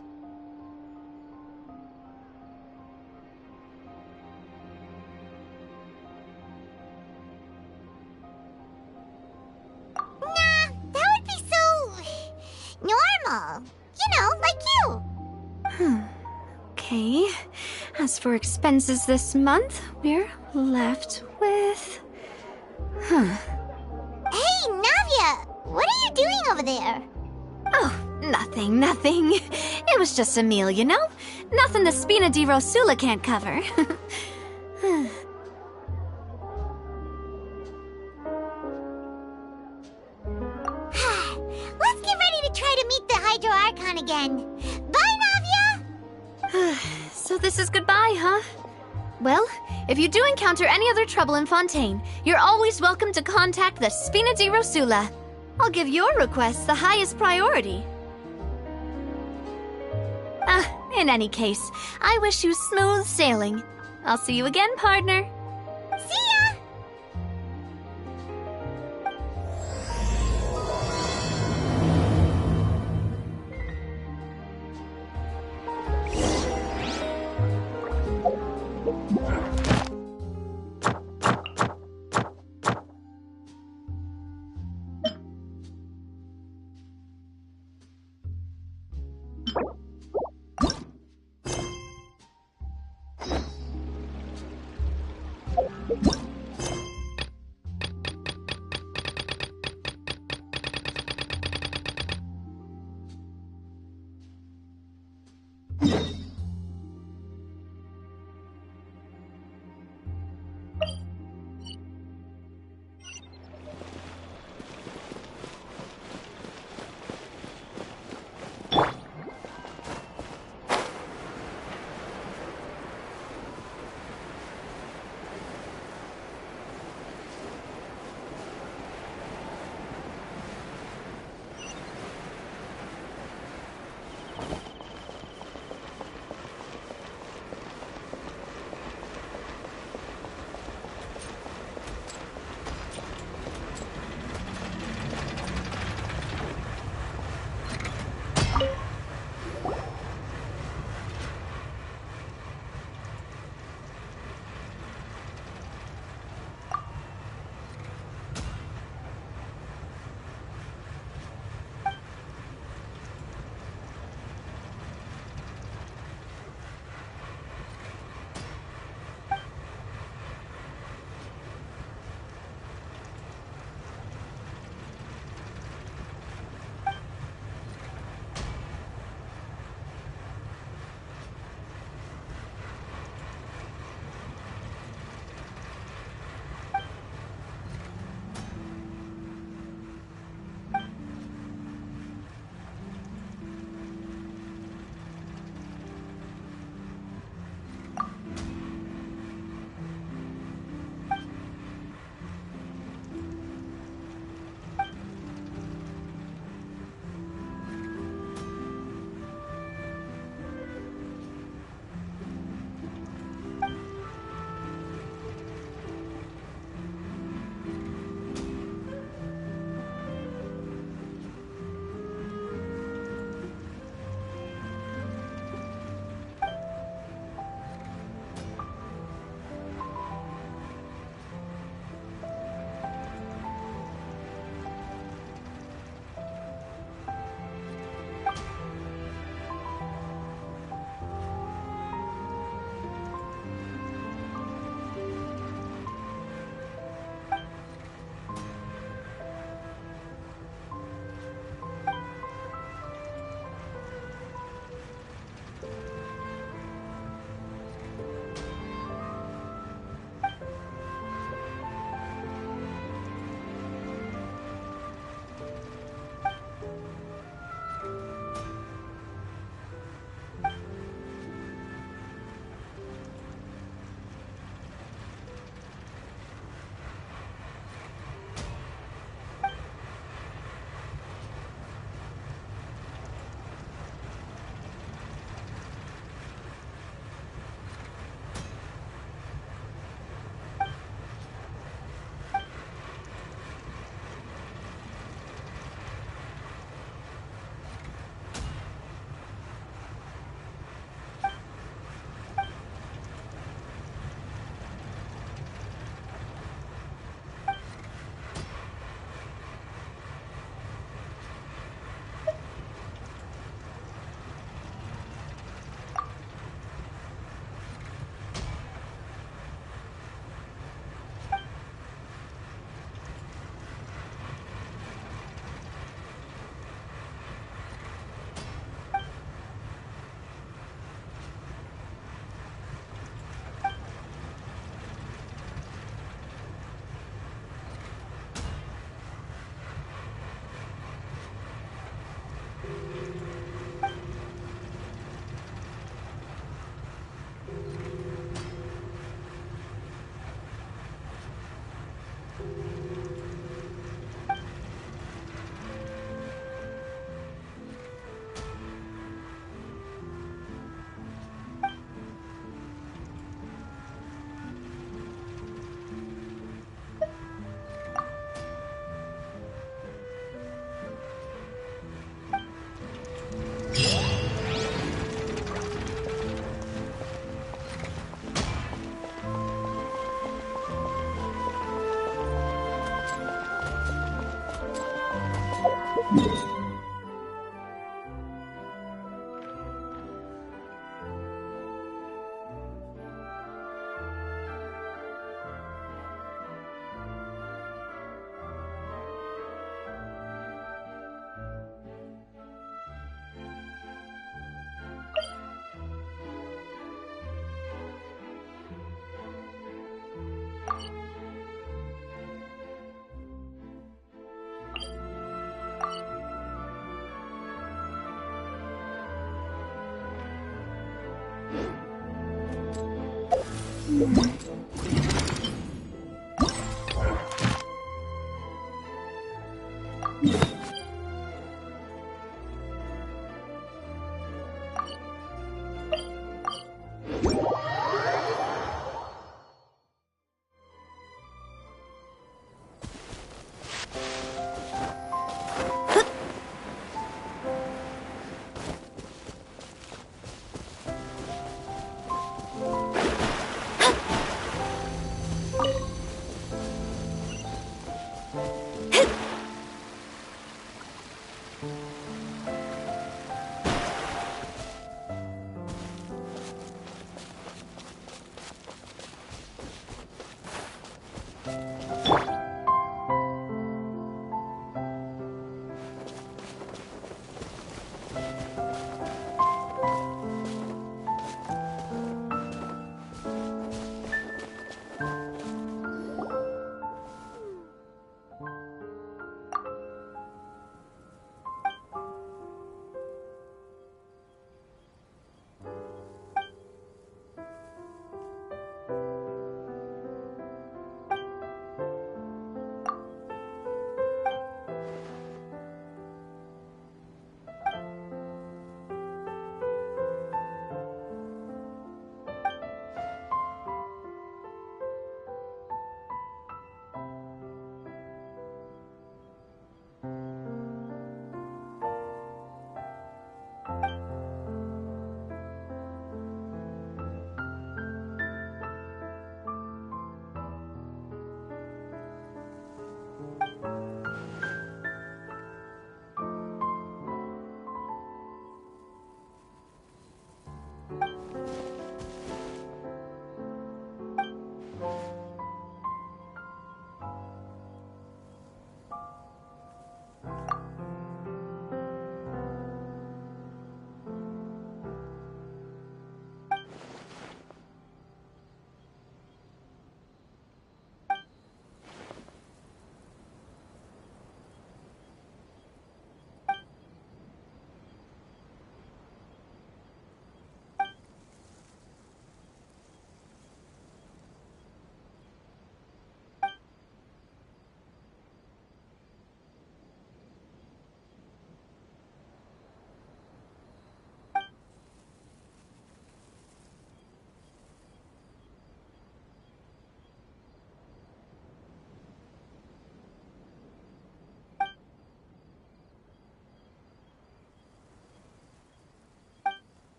Nah, that would be so... normal. You know, like you. Okay. As for expenses this month, we're left with... Hey, Navia! What are you doing over there? Oh, Nothing. It was just a meal, you know? Nothing the Spina di Rosula can't cover. Let's get ready to try to meet the Hydro Archon again. Bye, Navia! So this is goodbye, huh? Well, if you do encounter any other trouble in Fontaine, you're always welcome to contact the Spina di Rosula. I'll give your request the highest priority. In any case, I wish you smooth sailing. I'll see you again, partner. See ya!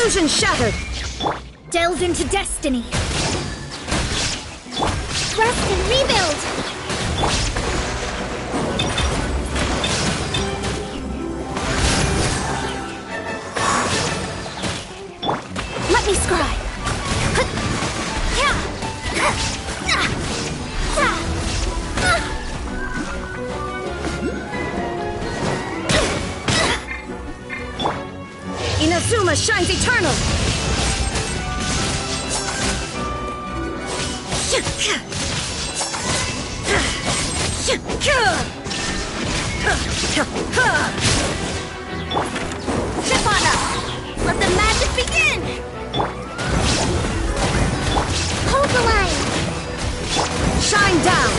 Illusion shattered! Delve into destiny. Rest and rebuild! Let me scry. Inazuma shines eternal! Chip on up! Let the magic begin! Hold the line! Shine down!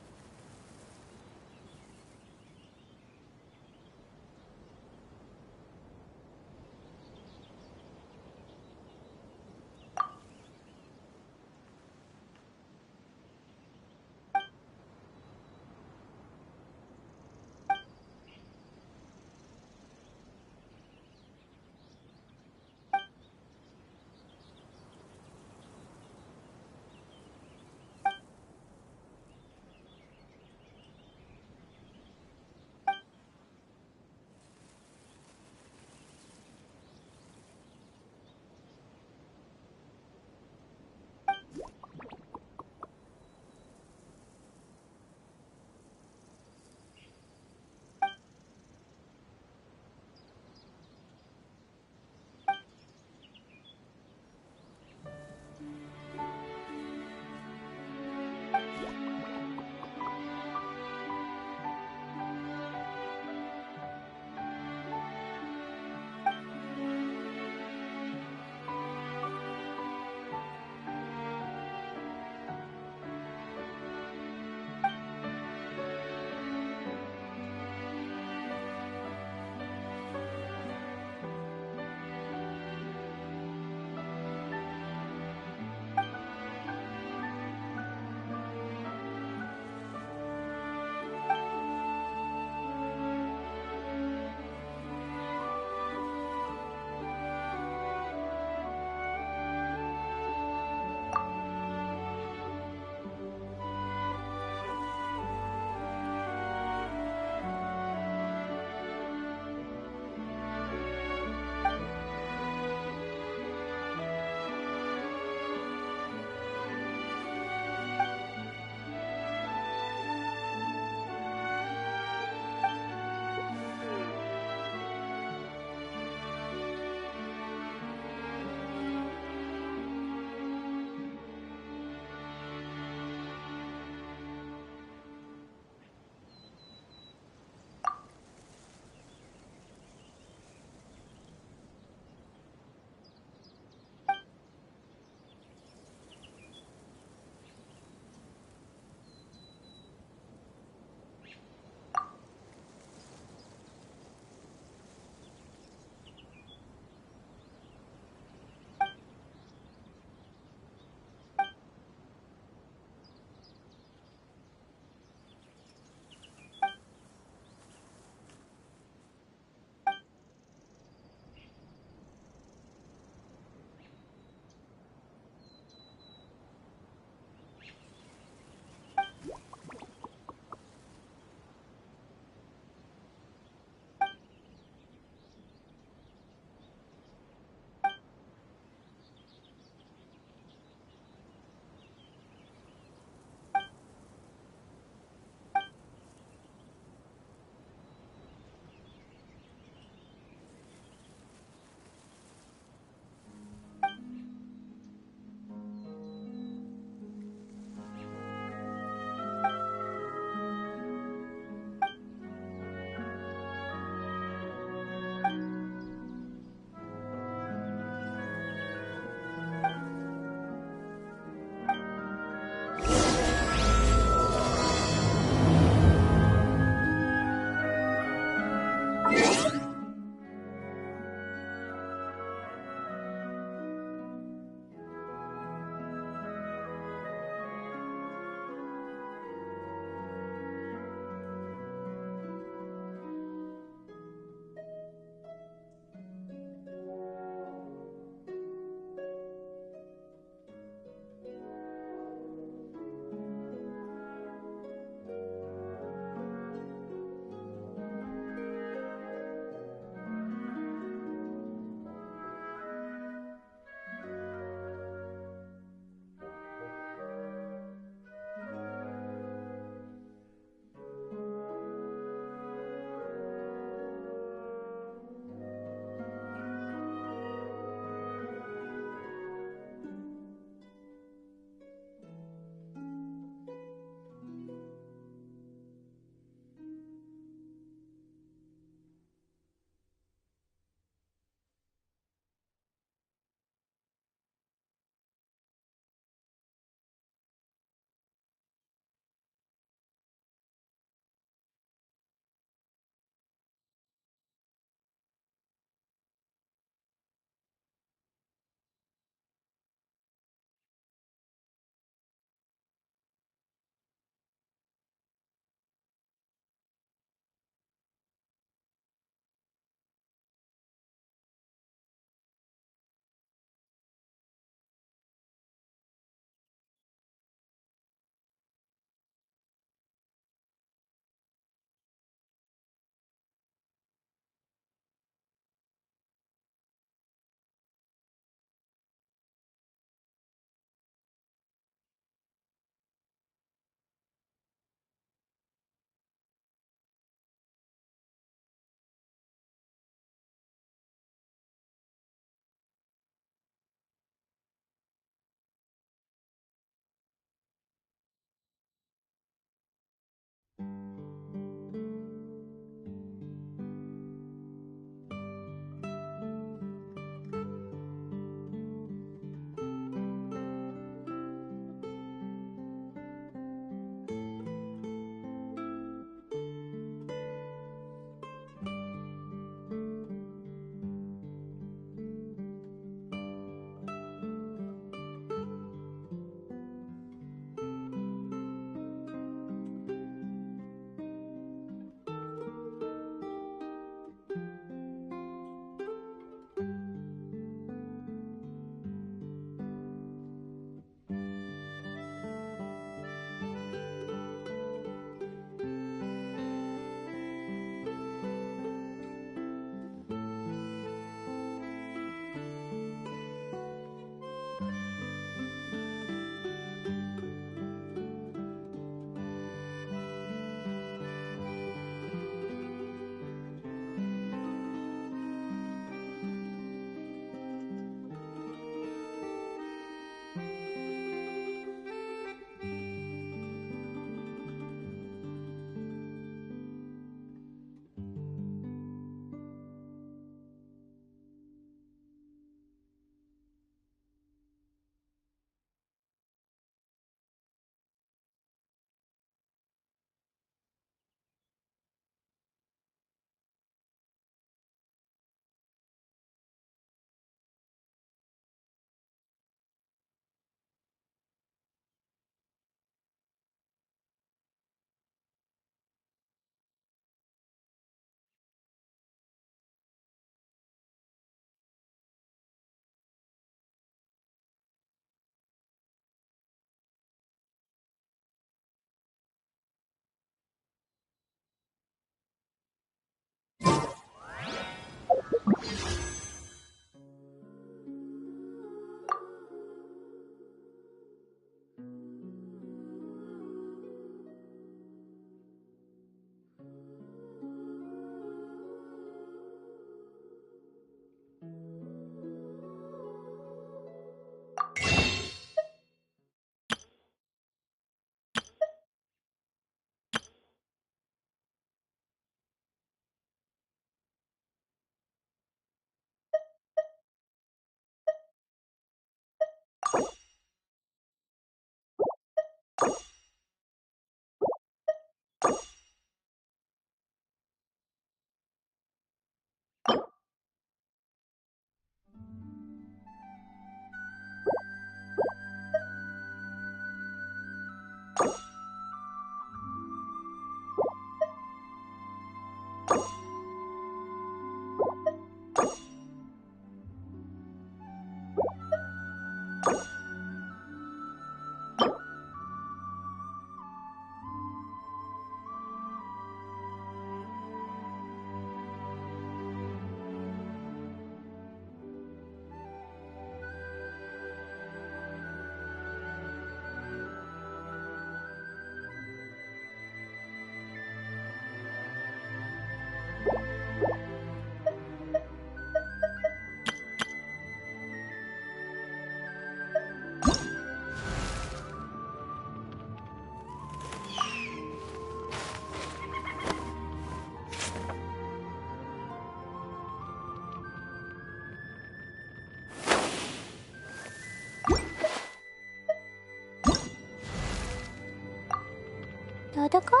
Dodoko?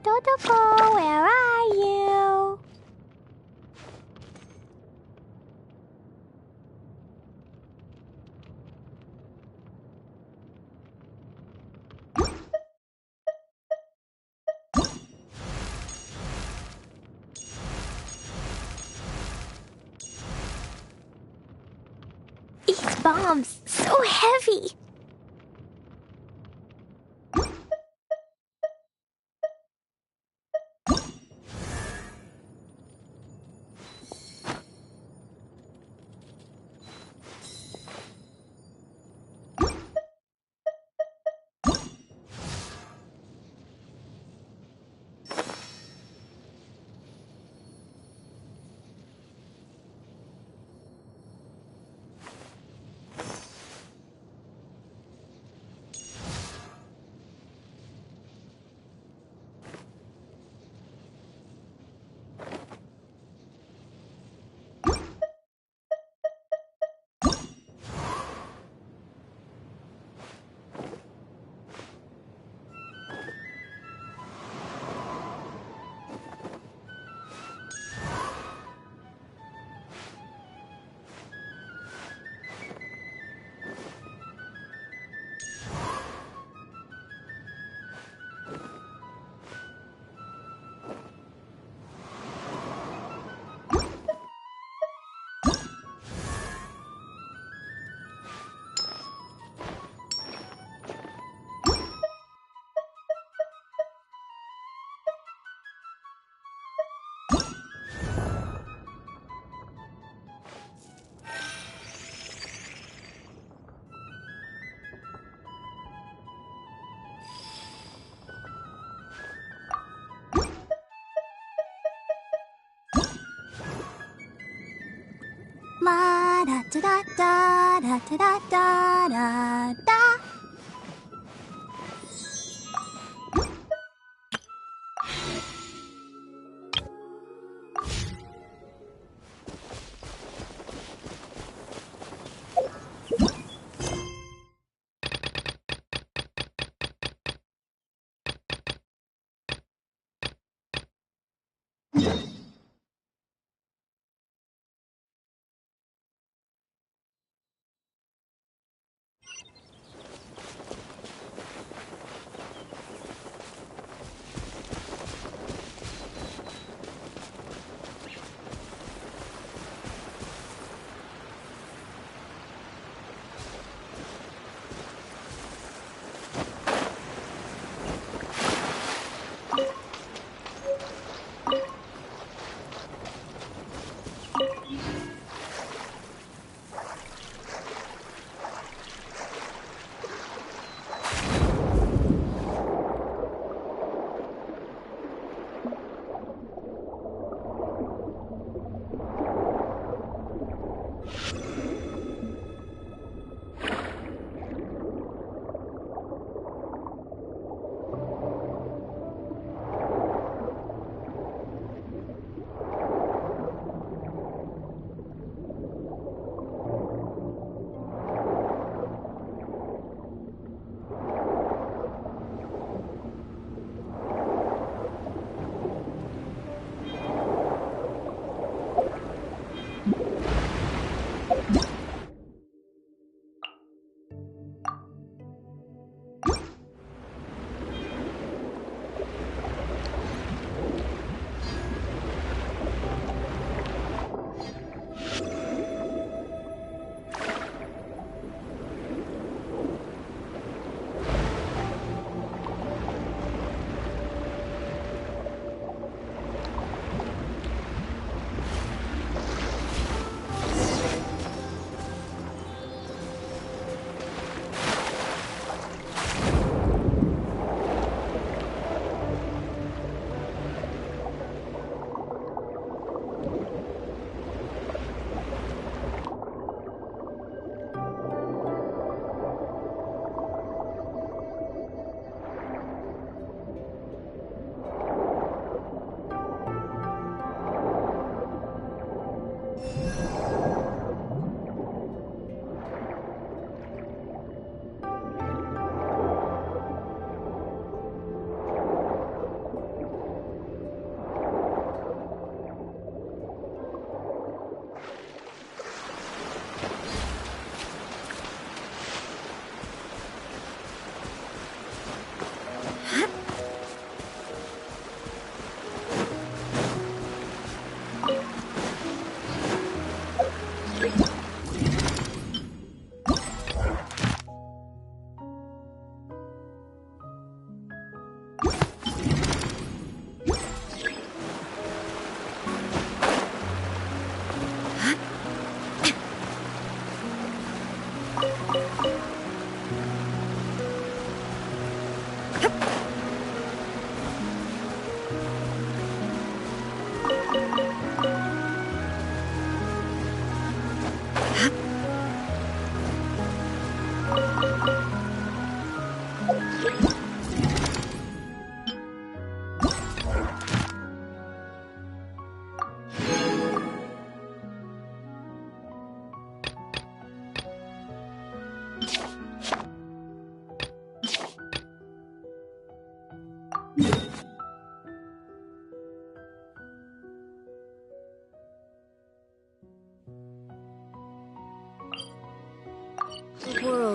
Dodoko, where are you? These bombs, so heavy. La da da da da da da da da da.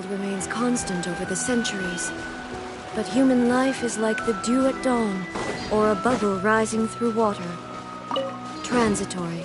remains constant over the centuries. But human life is like the dew at dawn, or a bubble rising through water. Transitory.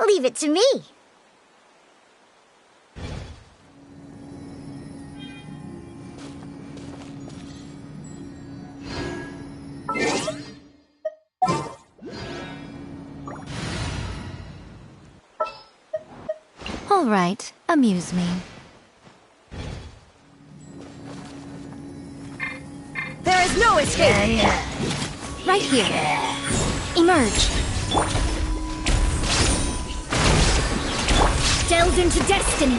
Leave it to me. All right, amuse me. There is no escape! Right here. Emerge. Delve into destiny.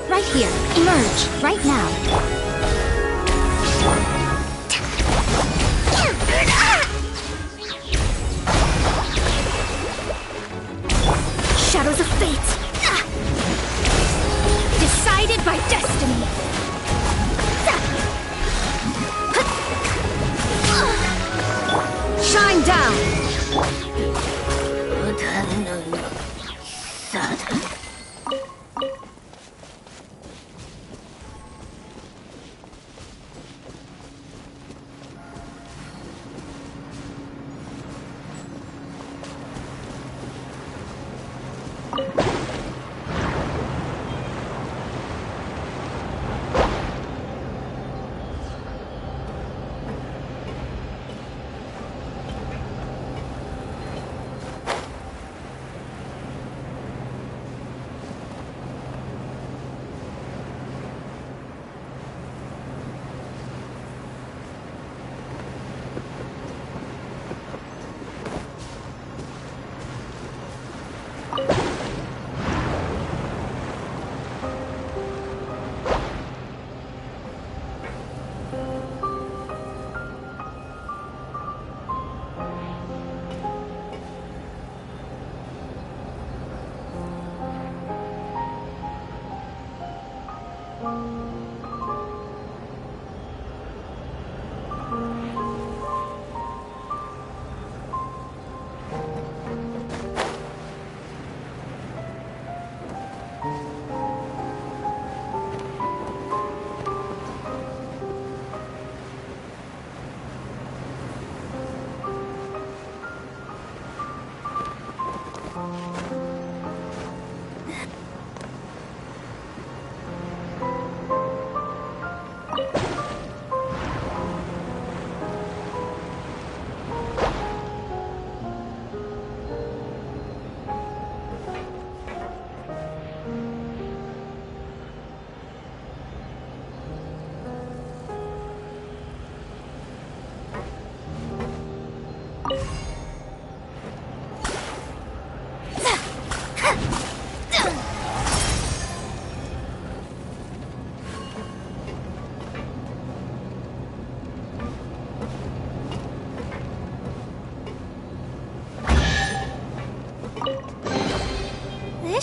Right here. Emerge. Right now. Shadows of fate. Decided by destiny. Shine down!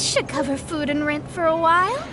This should cover food and rent for a while.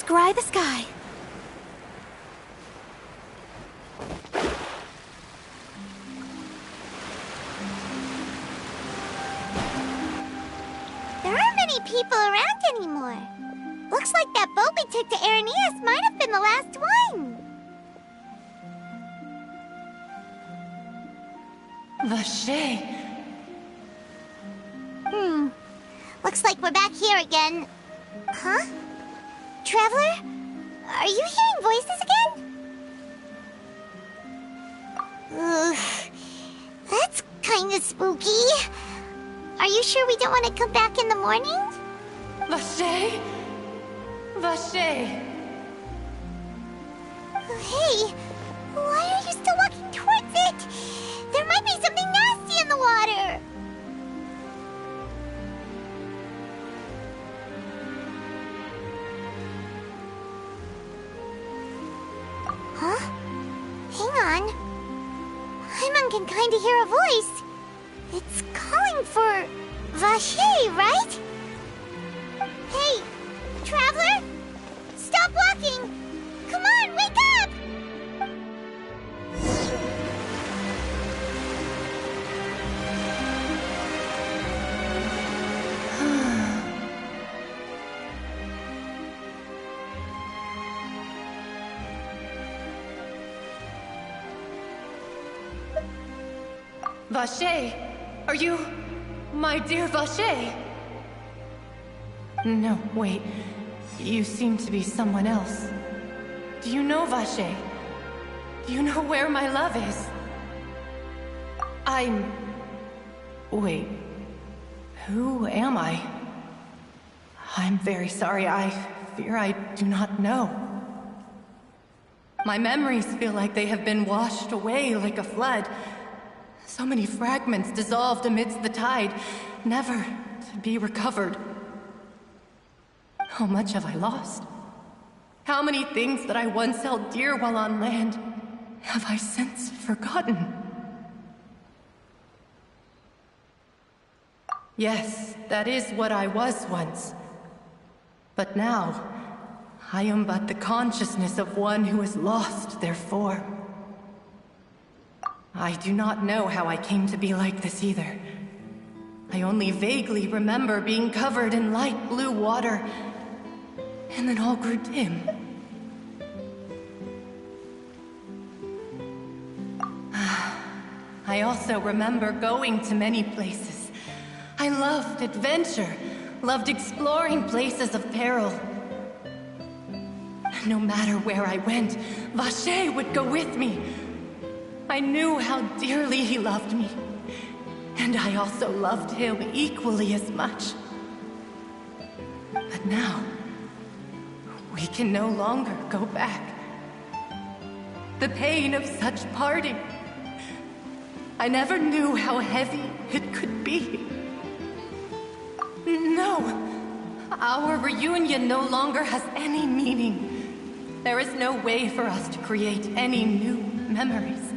Scry the sky. There aren't many people around anymore. Looks like that boat we took to Araneas might have been the last one. Vache. Looks like we're back here again. Huh? Traveler? Are you hearing voices again? Ugh. That's kinda spooky. Are you sure we don't want to come back in the morning? Vache? Vache. Hey, why are you still walking towards it? There might be something nasty in the water. Huh? Hang on. Paimon can kinda hear a voice. It's calling for Vache, right? Hey, Traveler! Stop walking! Come on, wake up! Vache, are you... my dear Vache? No, wait. You seem to be someone else. Do you know Vache? Do you know where my love is? I'm... Wait. Who am I? I'm very sorry. I fear I do not know. My memories feel like they have been washed away like a flood. So many fragments dissolved amidst the tide, never to be recovered. How much have I lost? How many things that I once held dear while on land have I since forgotten? Yes, that is what I was once. But now, I am but the consciousness of one who is lost their form. I do not know how I came to be like this either. I only vaguely remember being covered in light blue water, and then all grew dim. I also remember going to many places. I loved adventure, loved exploring places of peril. No matter where I went, Vacher would go with me. I knew how dearly he loved me, and I also loved him equally as much. But now, we can no longer go back. The pain of such parting, I never knew how heavy it could be. No, our reunion no longer has any meaning. There is no way for us to create any new memories.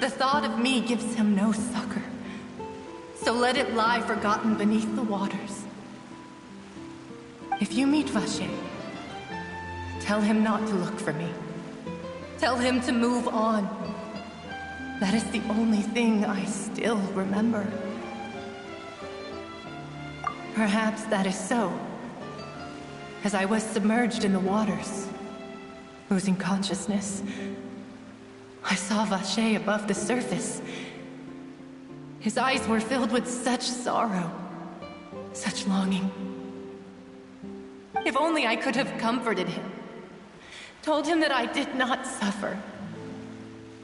The thought of me gives him no succor, so let it lie forgotten beneath the waters. If you meet Vacher, tell him not to look for me. Tell him to move on. That is the only thing I still remember. Perhaps that is so, as I was submerged in the waters, losing consciousness. I saw Vacher above the surface. His eyes were filled with such sorrow, such longing. If only I could have comforted him, told him that I did not suffer.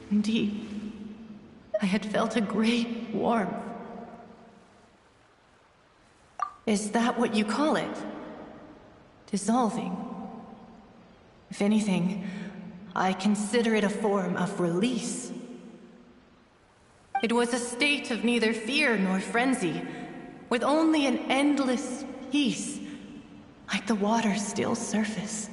Indeed, I had felt a great warmth. Is that what you call it? Dissolving? If anything, I consider it a form of release. It was a state of neither fear nor frenzy, with only an endless peace, like the water's still surface.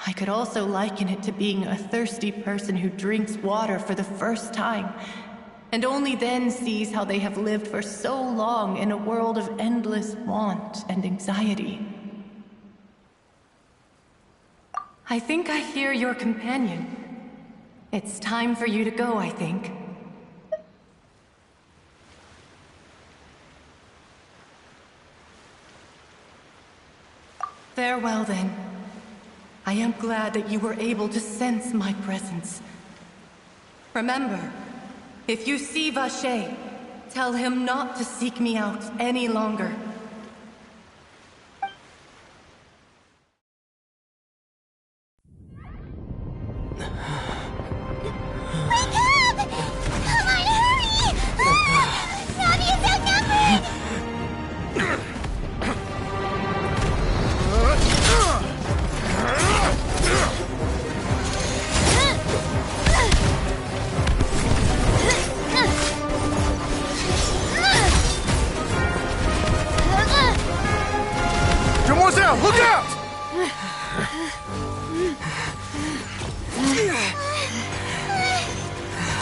I could also liken it to being a thirsty person who drinks water for the first time, and only then sees how they have lived for so long in a world of endless want and anxiety. I think I hear your companion. It's time for you to go, I think. Farewell, then. I am glad that you were able to sense my presence. Remember, if you see Vacher, tell him not to seek me out any longer. Look out!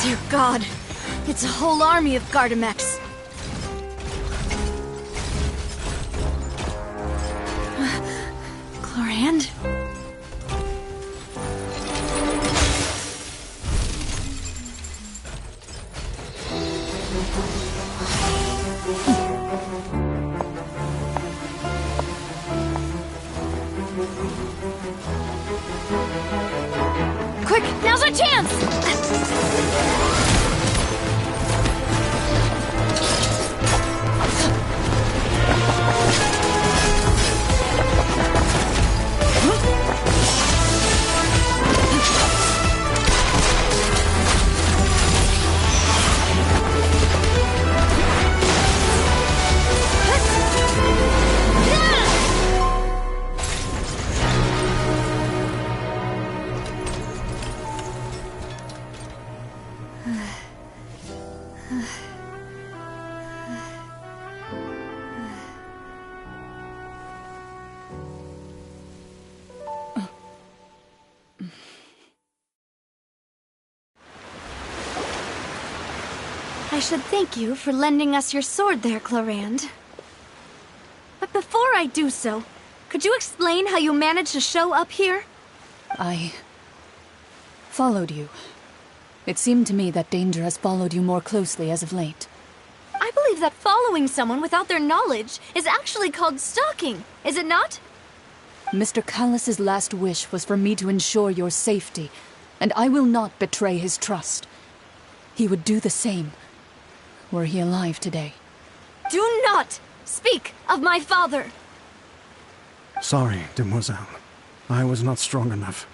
Dear God, it's a whole army of Gardamex. Chlorand? Quick, now's our chance! I should thank you for lending us your sword there, Chlorand. But before I do so, could you explain how you managed to show up here? I followed you. It seemed to me that danger has followed you more closely as of late. I believe that following someone without their knowledge is actually called stalking, is it not? Mr. Callus's last wish was for me to ensure your safety, and I will not betray his trust. He would do the same, were he alive today. Do not speak of my father! Sorry, demoiselle. I was not strong enough.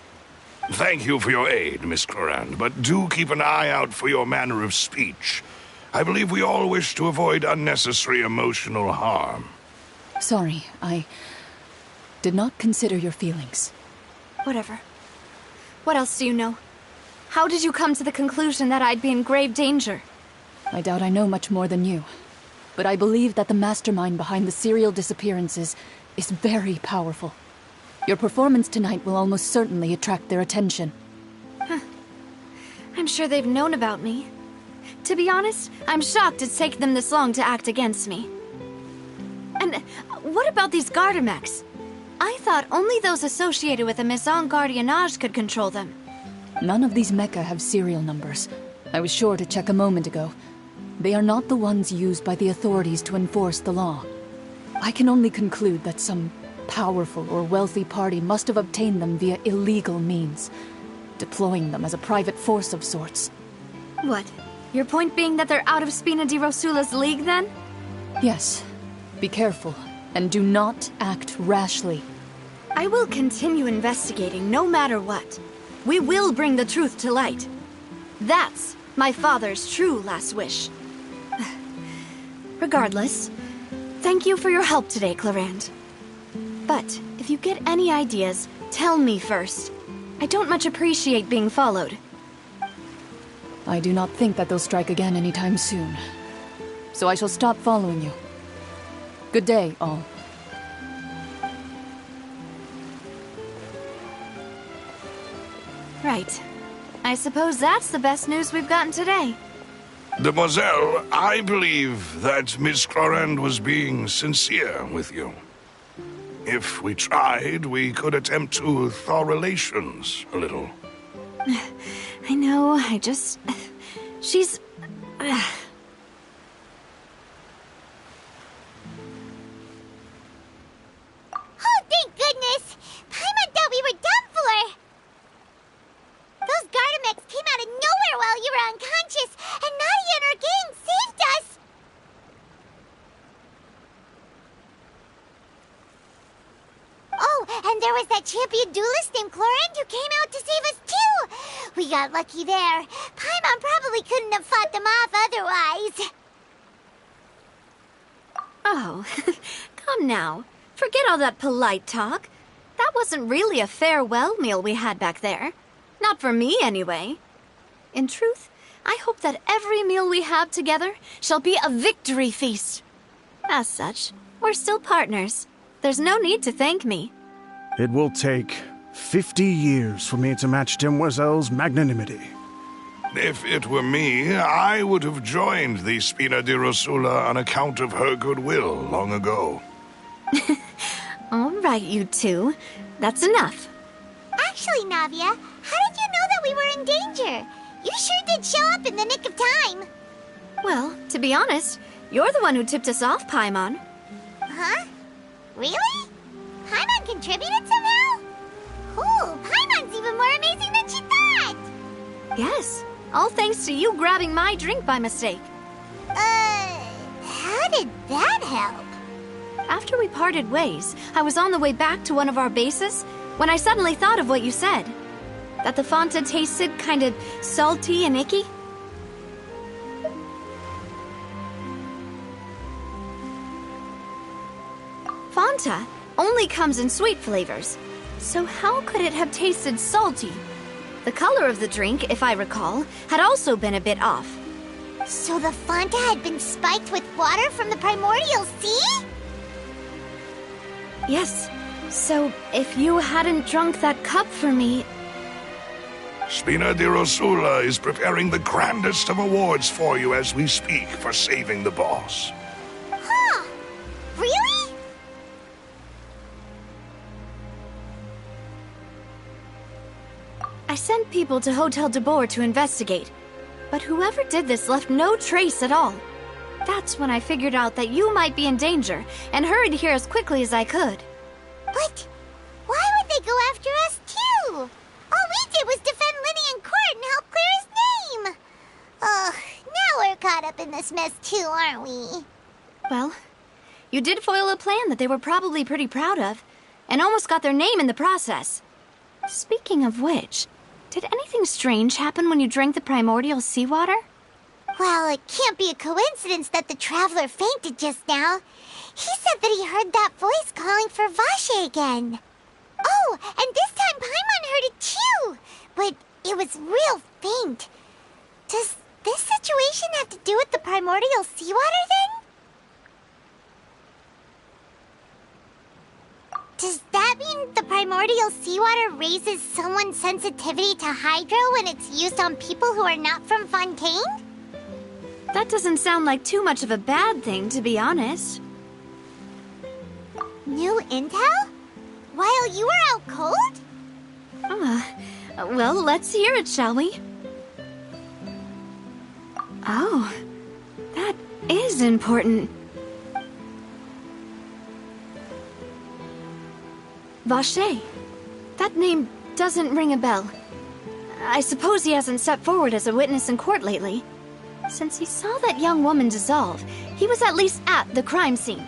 Thank you for your aid, Miss Clorand, but do keep an eye out for your manner of speech. I believe we all wish to avoid unnecessary emotional harm. Sorry, I did not consider your feelings. Whatever. What else do you know? How did you come to the conclusion that I'd be in grave danger? I doubt I know much more than you. But I believe that the mastermind behind the serial disappearances is very powerful. Your performance tonight will almost certainly attract their attention. Huh. I'm sure they've known about me. To be honest, I'm shocked it's taken them this long to act against me. And what about these Gardamex? I thought only those associated with the Maison Gardiennage could control them. None of these mecha have serial numbers. I was sure to check a moment ago. They are not the ones used by the authorities to enforce the law. I can only conclude that some powerful or wealthy party must have obtained them via illegal means, deploying them as a private force of sorts. What? Your point being that they're out of Spina di Rosula's league, then? Yes. Be careful, and do not act rashly. I will continue investigating no matter what. We will bring the truth to light. That's my father's true last wish. Regardless, thank you for your help today, Clorand. But if you get any ideas, tell me first. I don't much appreciate being followed. I do not think that they'll strike again anytime soon. So I shall stop following you. Good day, all. Right. I suppose that's the best news we've gotten today. Demoiselle, I believe that Miss Clorand was being sincere with you. If we tried, we could attempt to thaw relations a little. I know, she's... Oh, thank goodness! Paimon thought we were done for! Those Gardamex came out of nowhere while you were unconscious, and Nadia and her gang saved us! Oh, and there was that champion duelist named Clorand who came out to save us too! We got lucky there. Paimon probably couldn't have fought them off otherwise. Oh, come now. Forget all that polite talk. That wasn't really a farewell meal we had back there. Not for me, anyway. In truth, I hope that every meal we have together shall be a victory feast. As such, we're still partners. There's no need to thank me. It will take 50 years for me to match Demoiselle's magnanimity. If it were me, I would have joined the Spina di Rosula on account of her goodwill long ago. All right, you two. That's enough. Actually, Navia, how did you know that we were in danger? You sure did show up in the nick of time. Well, to be honest, you're the one who tipped us off, Paimon. Huh? Really? Paimon contributed somehow? Ooh, Paimon's even more amazing than she thought! Yes, all thanks to you grabbing my drink by mistake. How did that help? After we parted ways, I was on the way back to one of our bases when I suddenly thought of what you said. That the Fanta tasted kind of salty and icky. Fanta only comes in sweet flavors, so how could it have tasted salty? The color of the drink, if I recall, had also been a bit off. So the Fanta had been spiked with water from the primordial sea? Yes. So, if you hadn't drunk that cup for me... Spina di Rosula is preparing the grandest of awards for you as we speak for saving the boss. Huh? Really? I sent people to Hotel de Boer to investigate, but whoever did this left no trace at all. That's when I figured out that you might be in danger and hurried here as quickly as I could. But why would they go after us too? All we did was defend Linny in court and help clear his name. Ugh, now we're caught up in this mess too, aren't we? Well, you did foil a plan that they were probably pretty proud of, and almost got their name in the process. Speaking of which, did anything strange happen when you drank the primordial seawater? Well, it can't be a coincidence that the traveler fainted just now. He said that he heard that voice calling for Vache again. Oh, and this time Paimon heard it too, but it was real faint. Does this situation have to do with the primordial seawater then? Does that mean the primordial seawater raises someone's sensitivity to hydro when it's used on people who are not from Fontaine? That doesn't sound like too much of a bad thing, to be honest. New intel? While you were out cold? Well, let's hear it, shall we? Oh, that is important. Vache. That name doesn't ring a bell. I suppose he hasn't stepped forward as a witness in court lately. Since he saw that young woman dissolve, he was at least at the crime scene.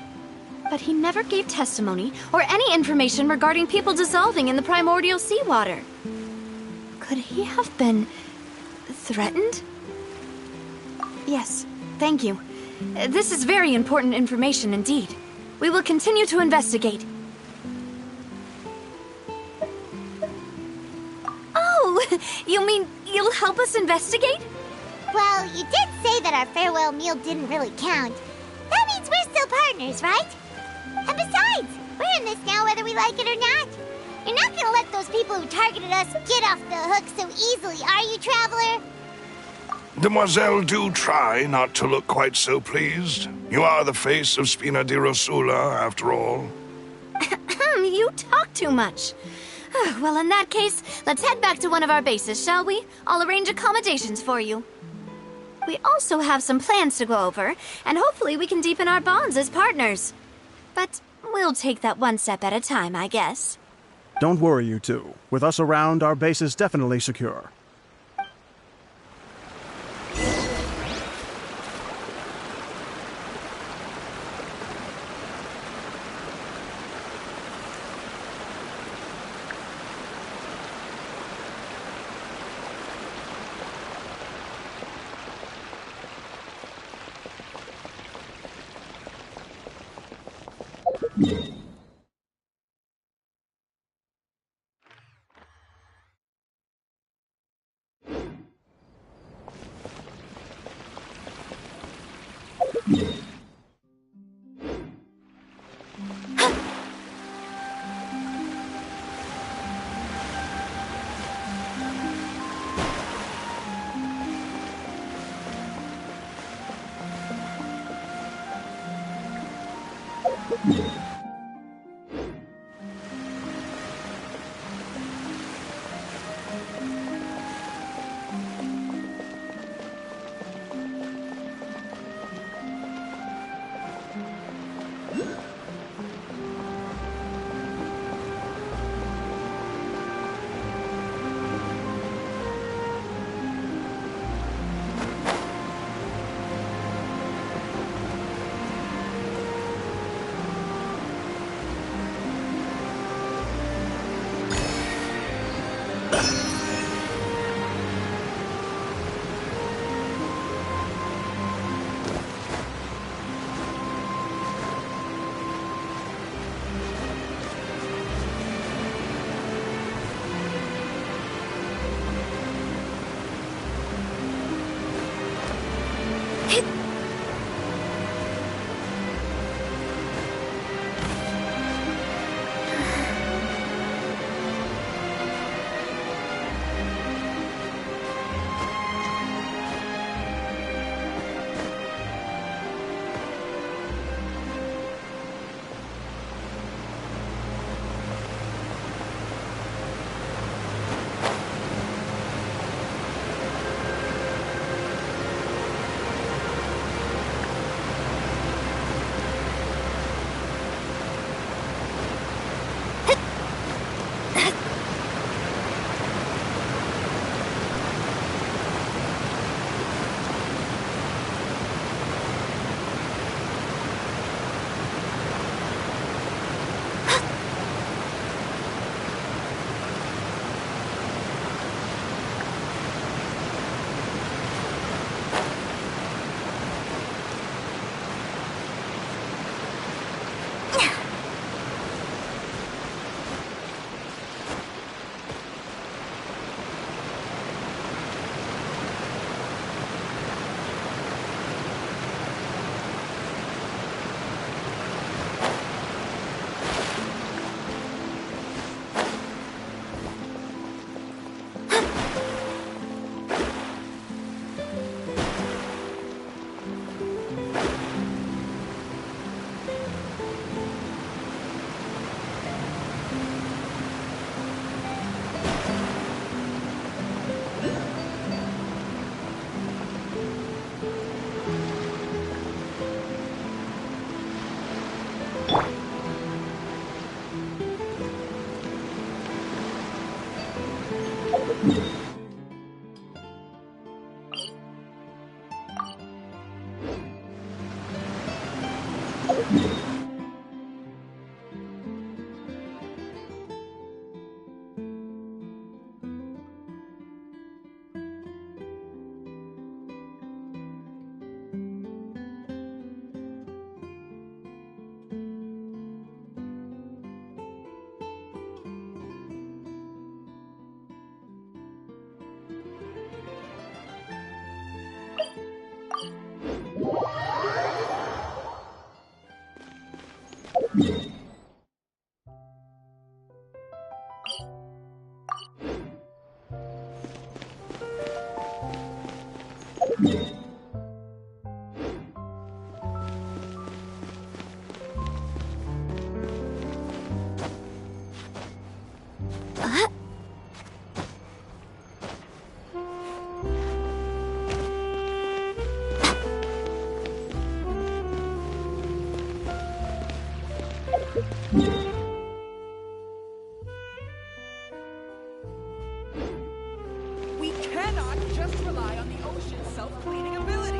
But he never gave testimony or any information regarding people dissolving in the primordial seawater. Could he have been threatened? Yes, thank you. This is very important information indeed. We will continue to investigate. Oh, you mean you'll help us investigate? Well, you did say that our farewell meal didn't really count. That means we're still partners, right? And besides, we're in this now whether we like it or not. You're not gonna let those people who targeted us get off the hook so easily, are you, Traveler? Demoiselle, do try not to look quite so pleased. You are the face of Spina di Rosula, after all. You talk too much. Well, in that case, let's head back to one of our bases, shall we? I'll arrange accommodations for you. We also have some plans to go over, and hopefully we can deepen our bonds as partners. But we'll take that one step at a time, I guess. Don't worry, you two. With us around, our base is definitely secure. We cannot just rely on the ocean's self-cleaning ability.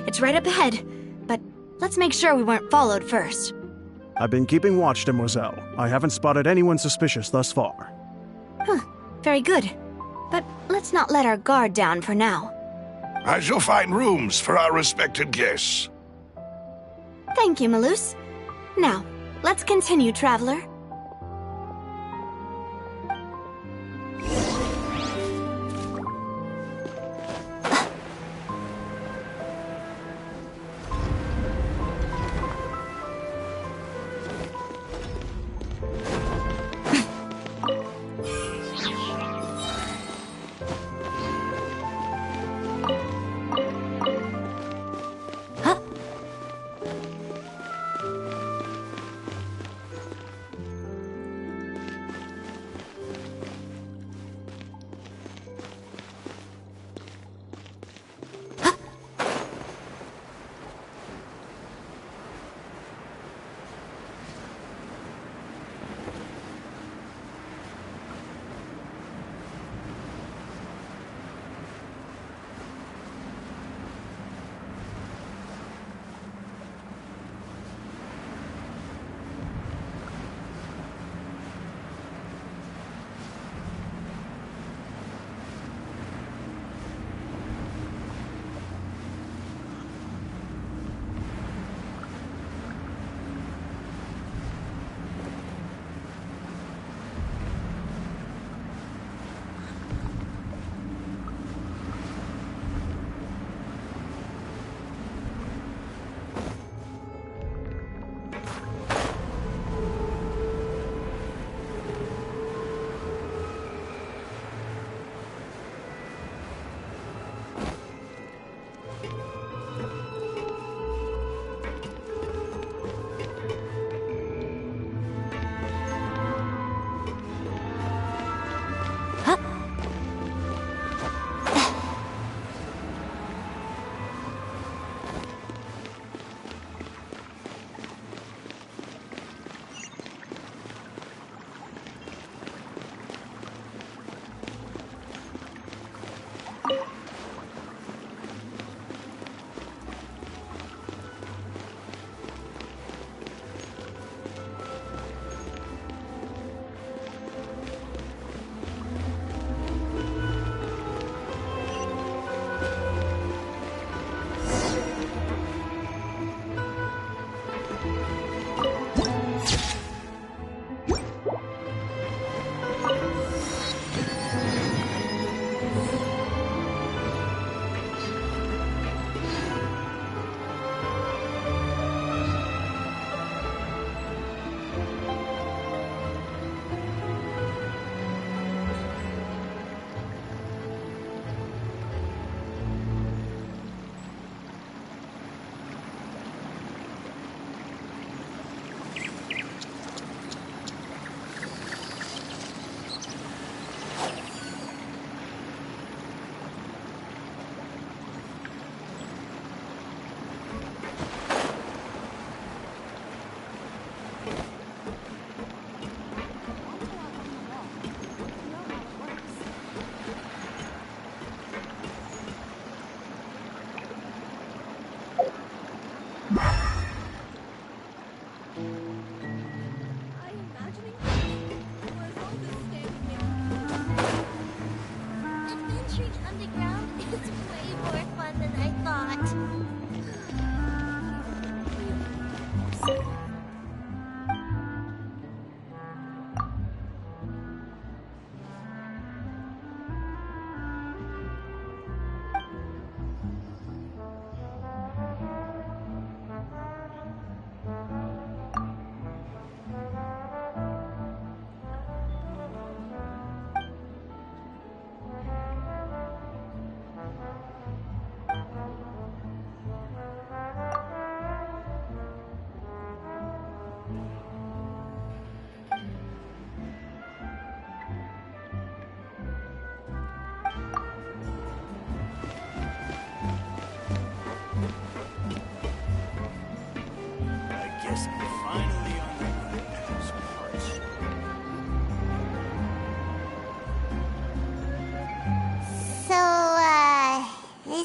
It's right up ahead, but let's make sure we weren't followed first. I've been keeping watch, Demoiselle. I haven't spotted anyone suspicious thus far. Very good. But let's not let our guard down for now. I shall find rooms for our respected guests. Thank you, Malus. Now, let's continue, traveler.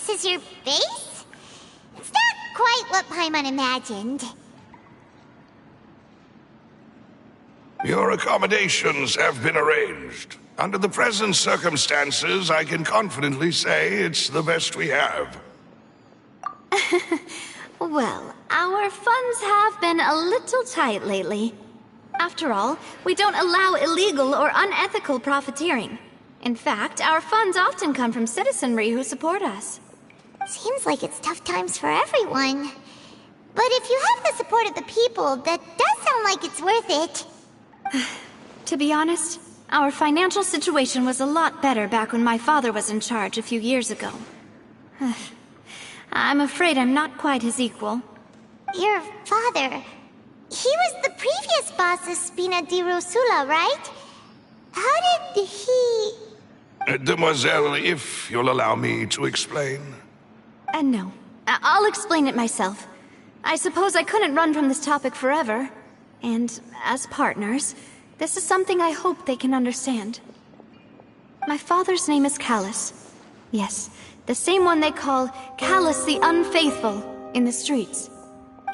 This is your base? It's not quite what Paimon imagined. Your accommodations have been arranged. Under the present circumstances, I can confidently say it's the best we have. Well, our funds have been a little tight lately. After all, we don't allow illegal or unethical profiteering. In fact, our funds often come from citizenry who support us. Seems like it's tough times for everyone. But if you have the support of the people, that does sound like it's worth it. To be honest, our financial situation was a lot better back when my father was in charge a few years ago. I'm afraid I'm not quite his equal. Your father... He was the previous boss of Spina di Rosula, right? How did he... Demoiselle, if you'll allow me to explain. No. I'll explain it myself. I suppose I couldn't run from this topic forever. And as partners, this is something I hope they can understand. My father's name is Callus. Yes, the same one they call Callus the Unfaithful in the streets.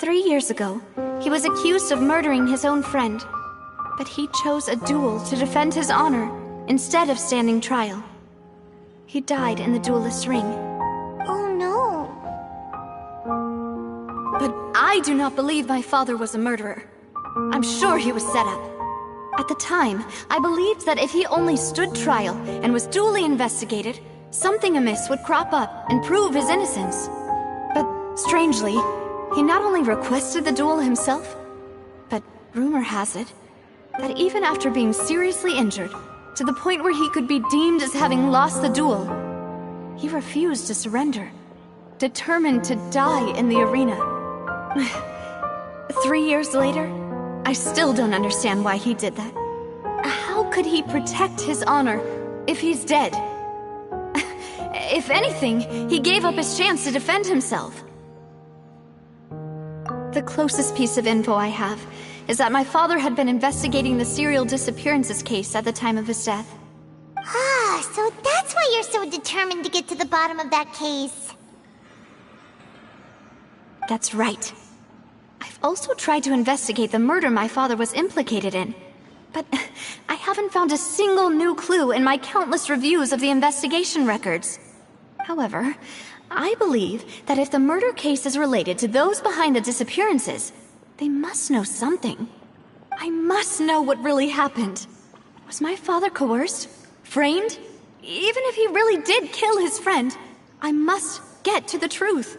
3 years ago, he was accused of murdering his own friend. But he chose a duel to defend his honor instead of standing trial. He died in the duelist's ring. Oh no. But I do not believe my father was a murderer. I'm sure he was set up. At the time, I believed that if he only stood trial and was duly investigated, something amiss would crop up and prove his innocence. But strangely, he not only requested the duel himself, but rumor has it that even after being seriously injured, to the point where he could be deemed as having lost the duel, he refused to surrender, determined to die in the arena. 3 years later, I still don't understand why he did that. How could he protect his honor if he's dead? If anything, he gave up his chance to defend himself. The closest piece of info I have is that my father had been investigating the serial disappearances case at the time of his death. Ah, so that's why you're so determined to get to the bottom of that case. That's right. I've also tried to investigate the murder my father was implicated in, but I haven't found a single new clue in my countless reviews of the investigation records. However, I believe that if the murder case is related to those behind the disappearances, they must know something. I must know what really happened. Was my father coerced? Framed? Even if he really did kill his friend, I must get to the truth.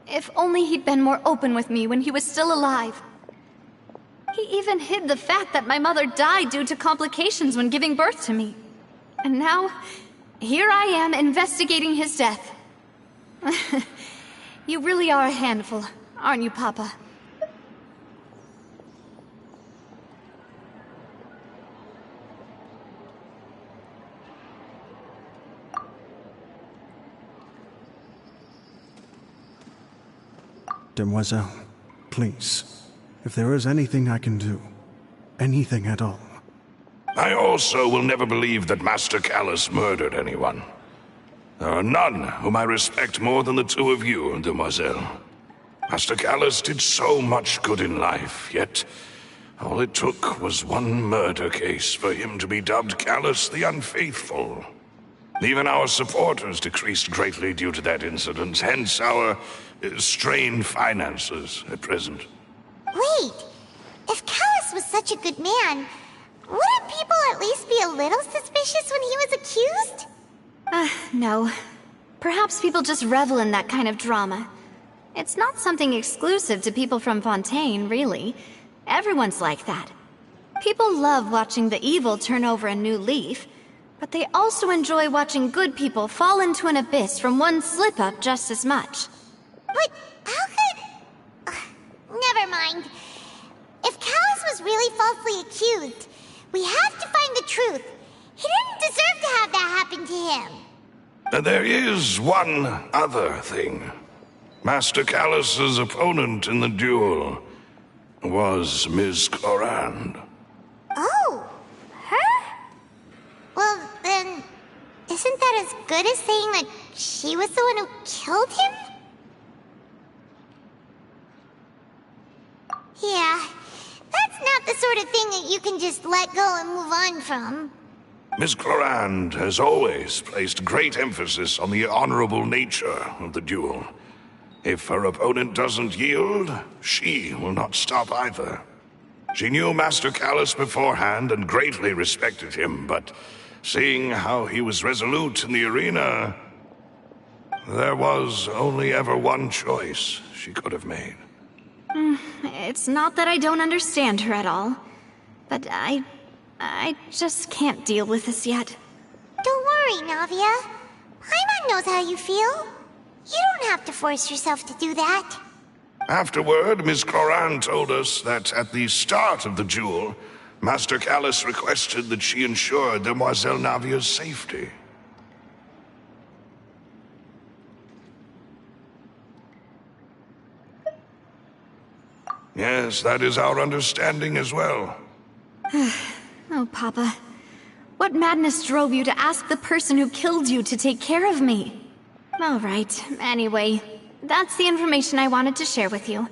If only he'd been more open with me when he was still alive. He even hid the fact that my mother died due to complications when giving birth to me. And now, here I am investigating his death. You really are a handful, aren't you, Papa? Demoiselle, please, if there is anything I can do, anything at all. I also will never believe that Master Callus murdered anyone. There are none whom I respect more than the two of you, Demoiselle. Master Callus did so much good in life, yet all it took was one murder case for him to be dubbed Callus the Unfaithful. Even our supporters decreased greatly due to that incident, hence our strained finances at present. Wait, if Callus was such a good man, wouldn't people at least be a little suspicious when he was accused? No. Perhaps people just revel in that kind of drama. It's not something exclusive to people from Fontaine, really. Everyone's like that. People love watching the evil turn over a new leaf, but they also enjoy watching good people fall into an abyss from one slip-up just as much. But how could... never mind. If Callus was really falsely accused, we have to find the truth. He didn't deserve to have that happen to him. There is one other thing. Master Callus's opponent in the duel was Ms. Clorand. Oh, her? Well, then, isn't that as good as saying that she was the one who killed him? Yeah, that's not the sort of thing that you can just let go and move on from. Miss Clorand has always placed great emphasis on the honorable nature of the duel. If her opponent doesn't yield, she will not stop either. She knew Master Callus beforehand and greatly respected him, but seeing how he was resolute in the arena, there was only ever one choice she could have made. It's not that I don't understand her at all, but I just can't deal with this yet. Don't worry, Navia. Paimon knows how you feel. You don't have to force yourself to do that. Afterward, Miss Clorand told us that at the start of the duel, Master Callus requested that she ensure Demoiselle Navia's safety. Yes, that is our understanding as well. Oh, Papa. What madness drove you to ask the person who killed you to take care of me? All right, anyway, that's the information I wanted to share with you.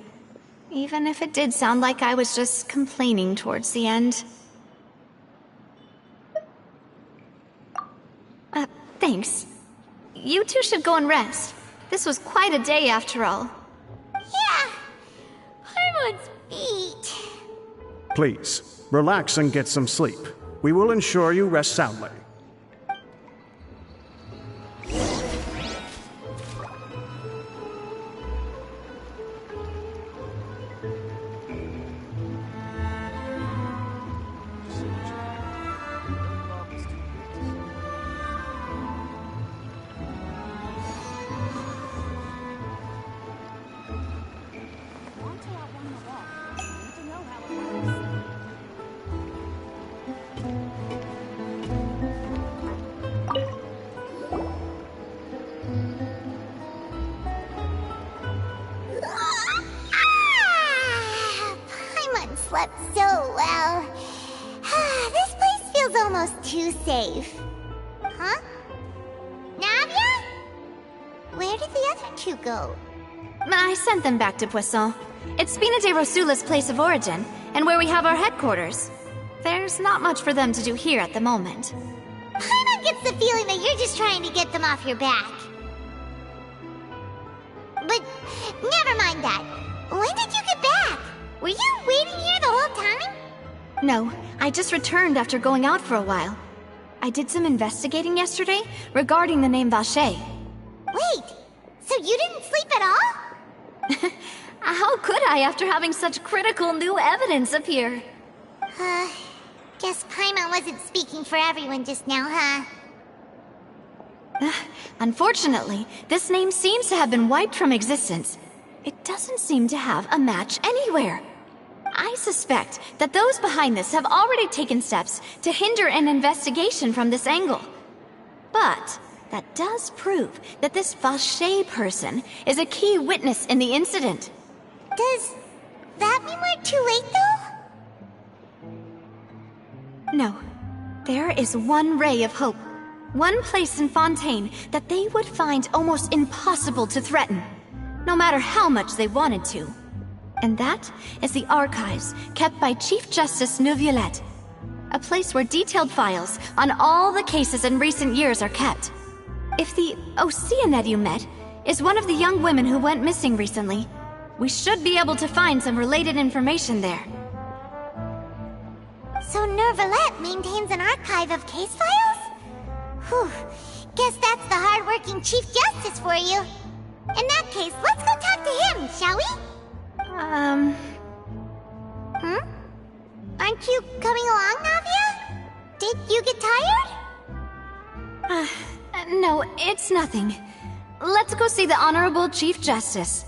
Even if it did sound like I was just complaining towards the end. Thanks. You two should go and rest. This was quite a day after all. Yeah, Paimon's beat. Please, relax and get some sleep. We will ensure you rest soundly. Slept so well. This place feels almost too safe. Huh? Navia? Where did the other two go? I sent them back to Poisson. It's Spina de Rosula's place of origin, and where we have our headquarters. There's not much for them to do here at the moment. Paimon gets the feeling that you're just trying to get them off your back. But never mind that. When did you get back? Were you waiting here the whole time? No, I just returned after going out for a while. I did some investigating yesterday regarding the name Vache. Wait, so you didn't sleep at all? How could I after having such critical new evidence appear? Guess Paimon wasn't speaking for everyone just now, huh? Unfortunately, this name seems to have been wiped from existence. It doesn't seem to have a match anywhere. I suspect that those behind this have already taken steps to hinder an investigation from this angle. But that does prove that this Vache person is a key witness in the incident. Does that mean we're too late, though? No. There is one ray of hope. One place in Fontaine that they would find almost impossible to threaten, no matter how much they wanted to. And that is the archives kept by Chief Justice Neuvillette. A place where detailed files on all the cases in recent years are kept. If the Oceanette you met is one of the young women who went missing recently, we should be able to find some related information there. So Neuvillette maintains an archive of case files? Whew, guess that's the hard-working Chief Justice for you. In that case, let's go talk to him, shall we? Aren't you coming along, Navia? Did you get tired? No, it's nothing. Let's go see the Honorable Chief Justice.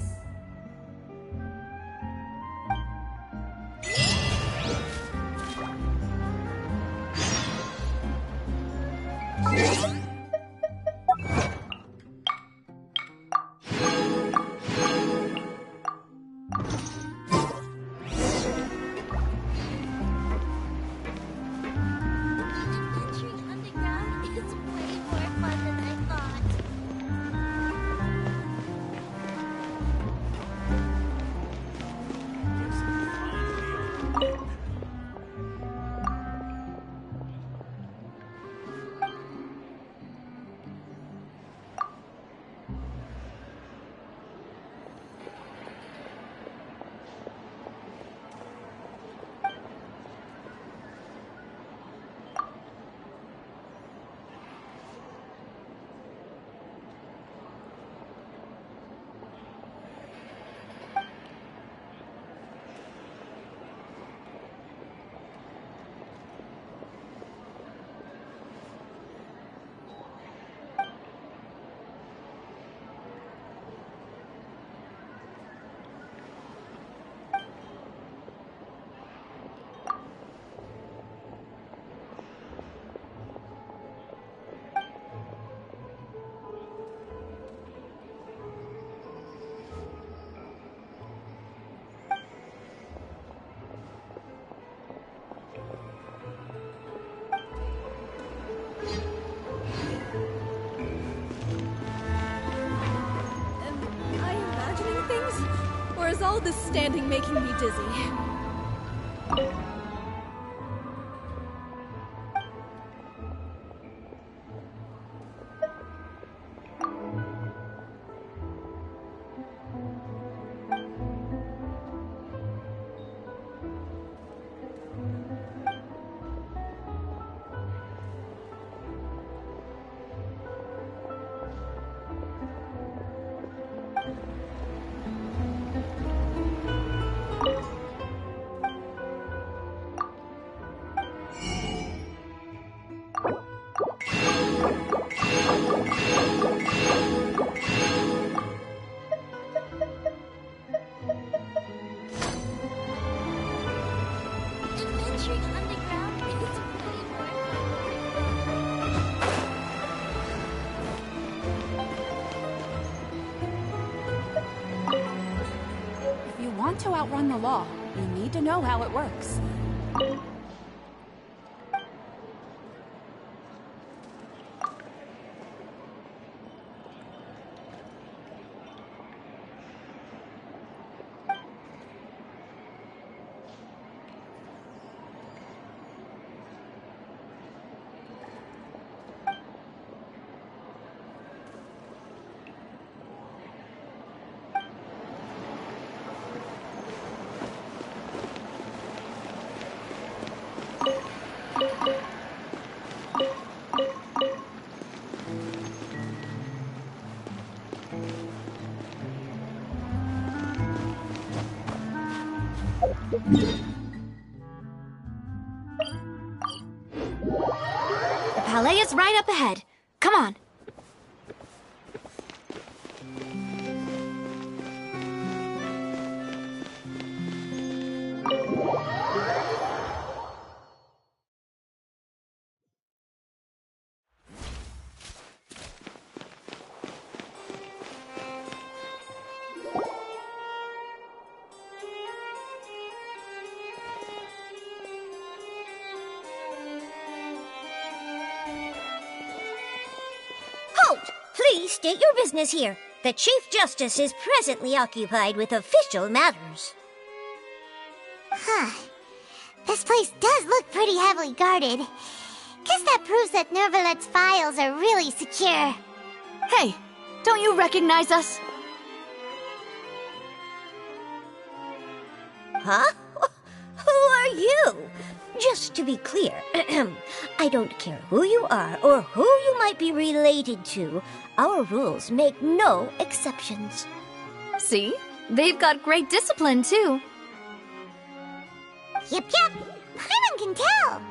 is all this standing making me dizzy? If you want to outrun the law, you need to know how it works. The palais is right up ahead. Come on. Halt! Please state your business here. The Chief Justice is presently occupied with official matters. Huh. This place does look pretty heavily guarded. Guess that proves that Nervalet's files are really secure. Hey, don't you recognize us? Huh? Who are you? Just to be clear, I don't care who you are or who you might be related to. Our rules make no exceptions. See? They've got great discipline, too. Yep. Paimon can tell.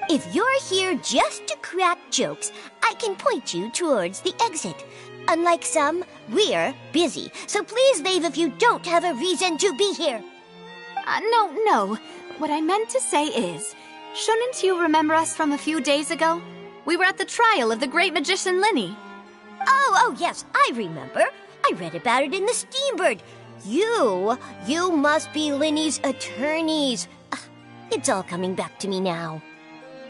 If you're here just to crack jokes, I can point you towards the exit. Unlike some, we're busy, so please leave if you don't have a reason to be here. No. What I meant to say is, shouldn't you remember us from a few days ago? We were at the trial of the great magician Linny. Oh, yes, I remember. I read about it in the Steambird. You must be Linny's attorneys. It's all coming back to me now.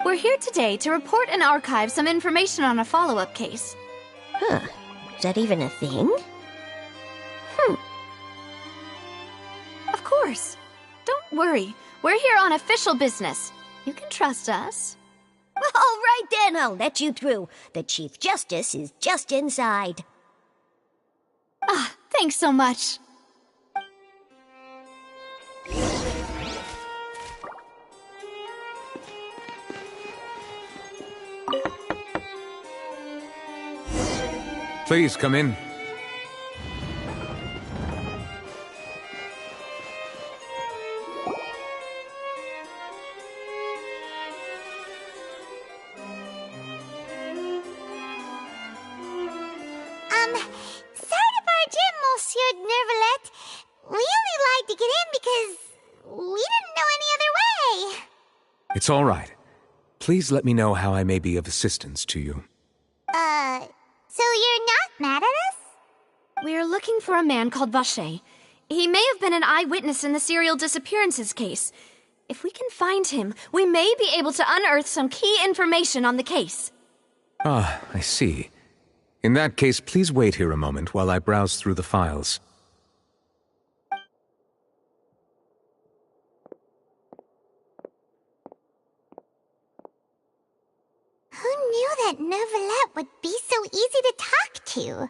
We're here today to report and archive some information on a follow-up case. Huh. Is that even a thing? Of course. Don't worry. We're here on official business. You can trust us. All right then, I'll let you through. The Chief Justice is just inside. Thanks so much. Please come in. Sorry to barge in, Monsieur Nervalet. We only lied to get in because we didn't know any other way. It's all right. Please let me know how I may be of assistance to you. So you're not mad at us? We're looking for a man called Vache. He may have been an eyewitness in the serial disappearances case. If we can find him, we may be able to unearth some key information on the case. Ah, I see. In that case, please wait here a moment while I browse through the files. that Neuvillette would be so easy to talk to.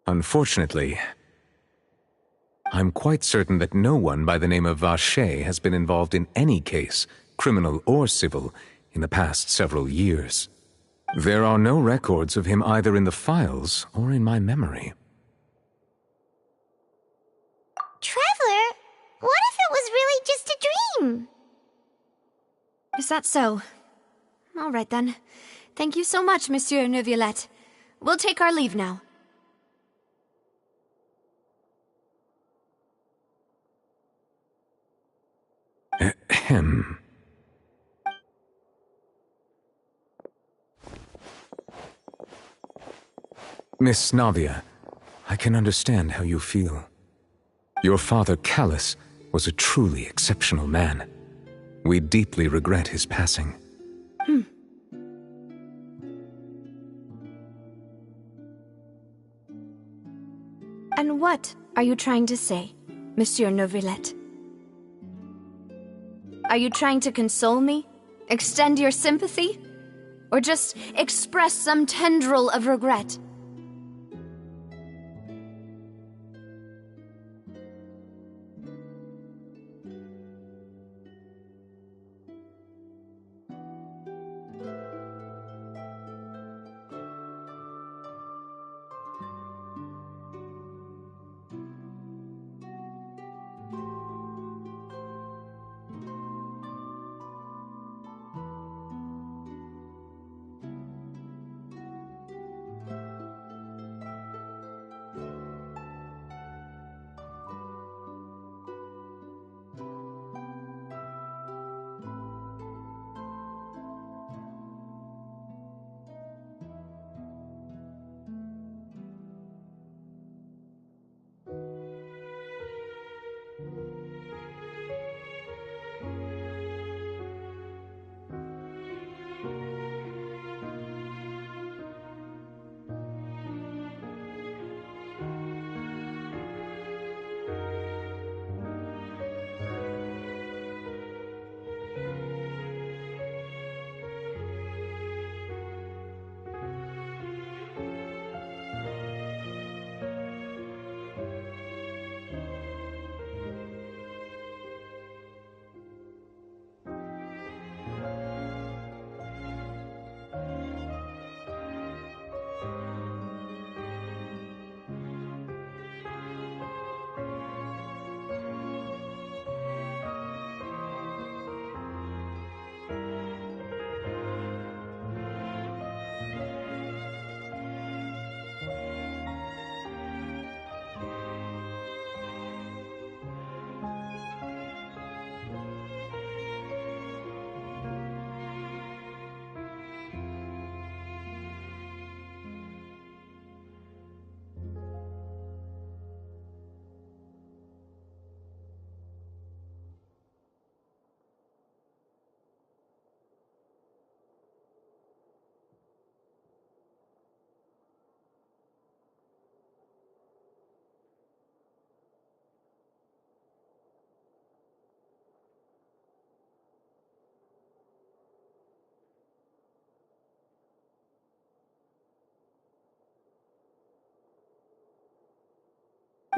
Unfortunately, I'm quite certain that no one by the name of Vacher has been involved in any case, criminal or civil, in the past several years. There are no records of him either in the files or in my memory. Traveler, what if it was really just a dream? Is that so? All right then. Thank you so much, Monsieur Neuvillette. We'll take our leave now. Ahem. Miss Navia, I can understand how you feel. Your father, Callus, was a truly exceptional man. We deeply regret his passing. And what are you trying to say, Monsieur Neuvillette? Are you trying to console me? Extend your sympathy? Or just express some tendril of regret?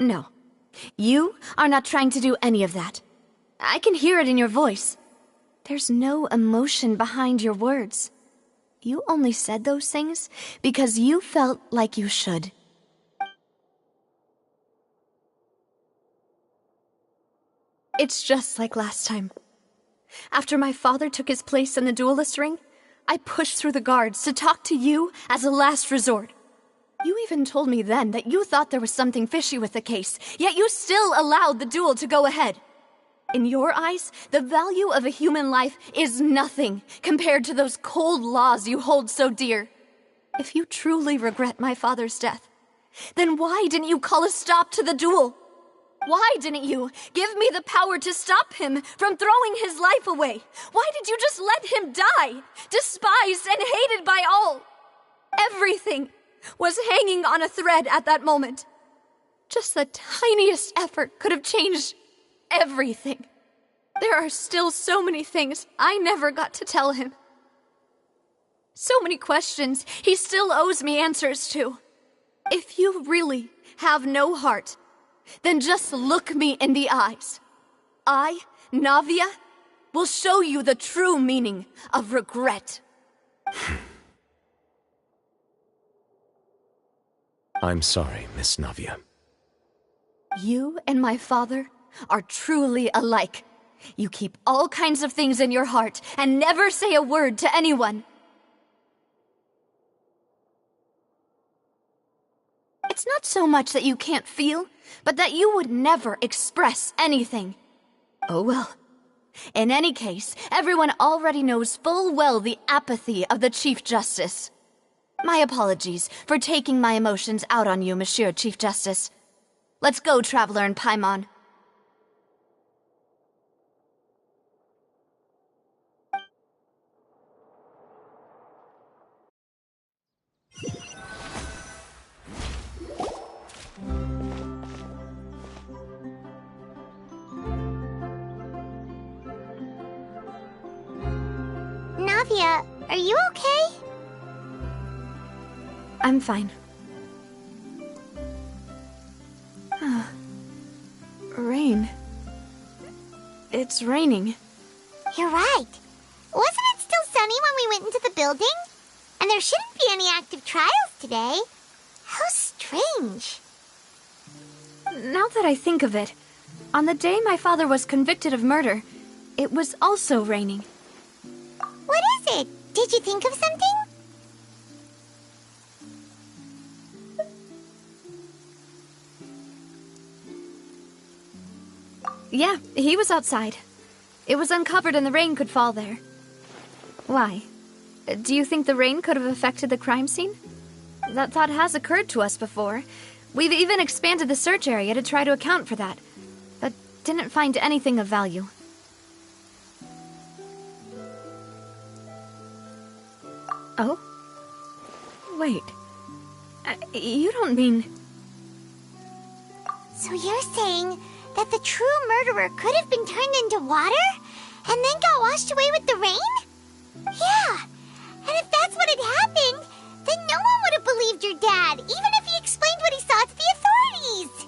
No. You are not trying to do any of that. I can hear it in your voice. There's no emotion behind your words. You only said those things because you felt like you should. It's just like last time. After my father took his place in the duelist ring, I pushed through the guards to talk to you as a last resort. You even told me then that you thought there was something fishy with the case, yet you still allowed the duel to go ahead. In your eyes, the value of a human life is nothing compared to those cold laws you hold so dear. If you truly regret my father's death, then why didn't you call a stop to the duel? Why didn't you give me the power to stop him from throwing his life away? Why did you just let him die, despised and hated by all? Everything was hanging on a thread at that moment. Just the tiniest effort could have changed everything. There are still so many things I never got to tell him. So many questions he still owes me answers to. If you really have no heart, then just look me in the eyes. I, Navia, will show you the true meaning of regret. I'm sorry, Miss Navia. You and my father are truly alike. You keep all kinds of things in your heart and never say a word to anyone. It's not so much that you can't feel, but that you would never express anything. Oh well. In any case, everyone already knows full well the apathy of the Chief Justice. My apologies for taking my emotions out on you, Monsieur Chief Justice. Let's go, Traveler and Paimon. Navia, are you okay? I'm fine. Rain. It's raining. You're right. Wasn't it still sunny when we went into the building? And there shouldn't be any active trials today. How strange. Now that I think of it, on the day my father was convicted of murder, it was also raining. What is it? Did you think of something? Yeah, he was outside. It was uncovered and the rain could fall there. Why? Do you think the rain could have affected the crime scene? That thought has occurred to us before. We've even expanded the search area to try to account for that, but didn't find anything of value. Oh? Wait. You don't mean... So you're saying that the true murderer could have been turned into water and then got washed away with the rain? Yeah. And if that's what had happened, then no one would have believed your dad, even if he explained what he saw to the authorities.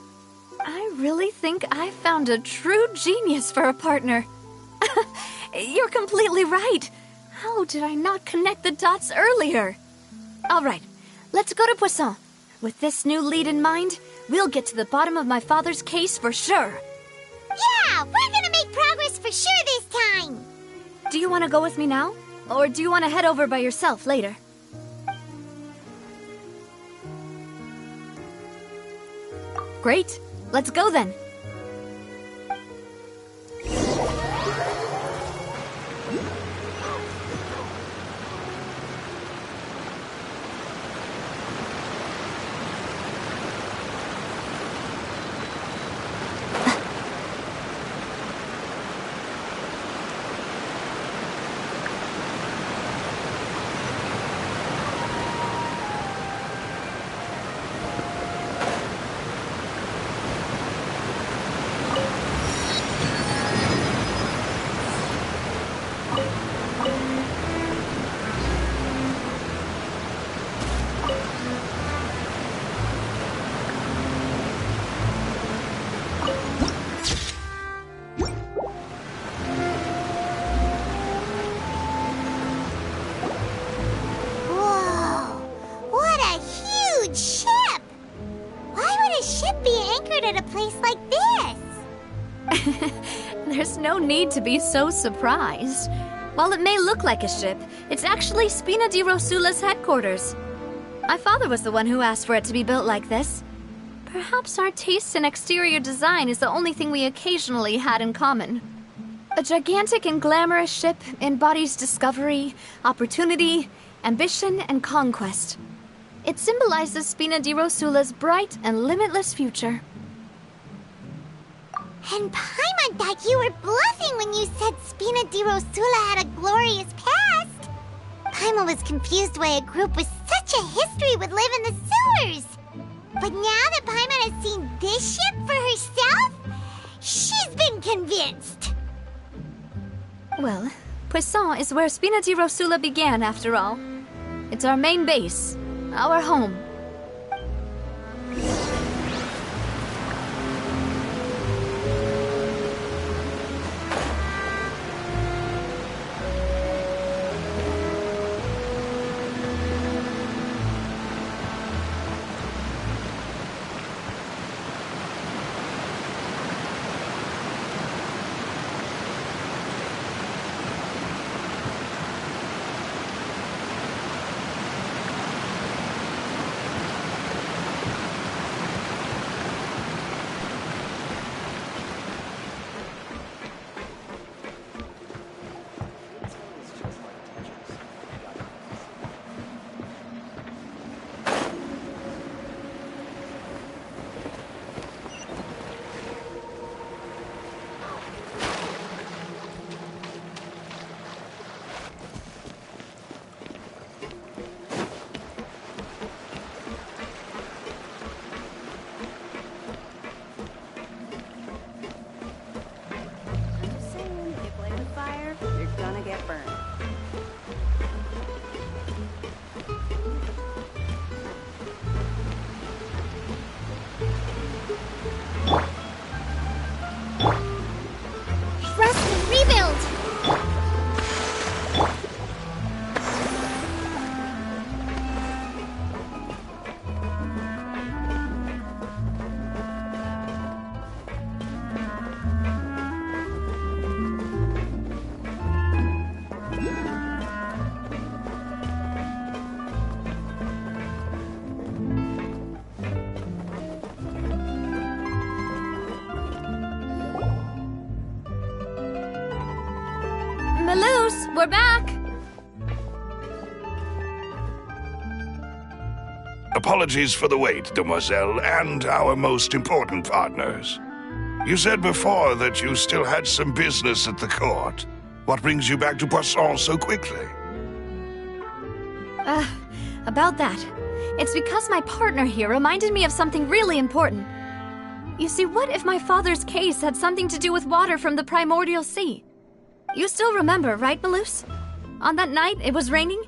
I really think I found a true genius for a partner. You're completely right. How did I not connect the dots earlier? All right, let's go to Poisson. With this new lead in mind, we'll get to the bottom of my father's case for sure. Yeah, we're gonna make progress for sure this time. Do you want to go with me now? Or do you want to head over by yourself later? Great, let's go then. at a place like this? There's no need to be so surprised. While it may look like a ship, it's actually Spina di Rosula's headquarters. My father was the one who asked for it to be built like this. Perhaps our taste in exterior design is the only thing we occasionally had in common. A gigantic and glamorous ship embodies discovery, opportunity, ambition, and conquest. It symbolizes Spina di Rosula's bright and limitless future. And Paimon thought you were bluffing when you said Spina di Rosula had a glorious past. Paimon was confused why a group with such a history would live in the Poisson is where Spina di Rosula began, after all. It's our main base, our home. Maloose, we're back! Apologies for the wait, demoiselle, and our most important partners. You said before that you still had some business at the court. What brings you back to Poisson so quickly? About that. It's because my partner here reminded me of something really important. You see, what if my father's case had something to do with water from the primordial sea? You still remember, right, Maloose? On that night, it was raining?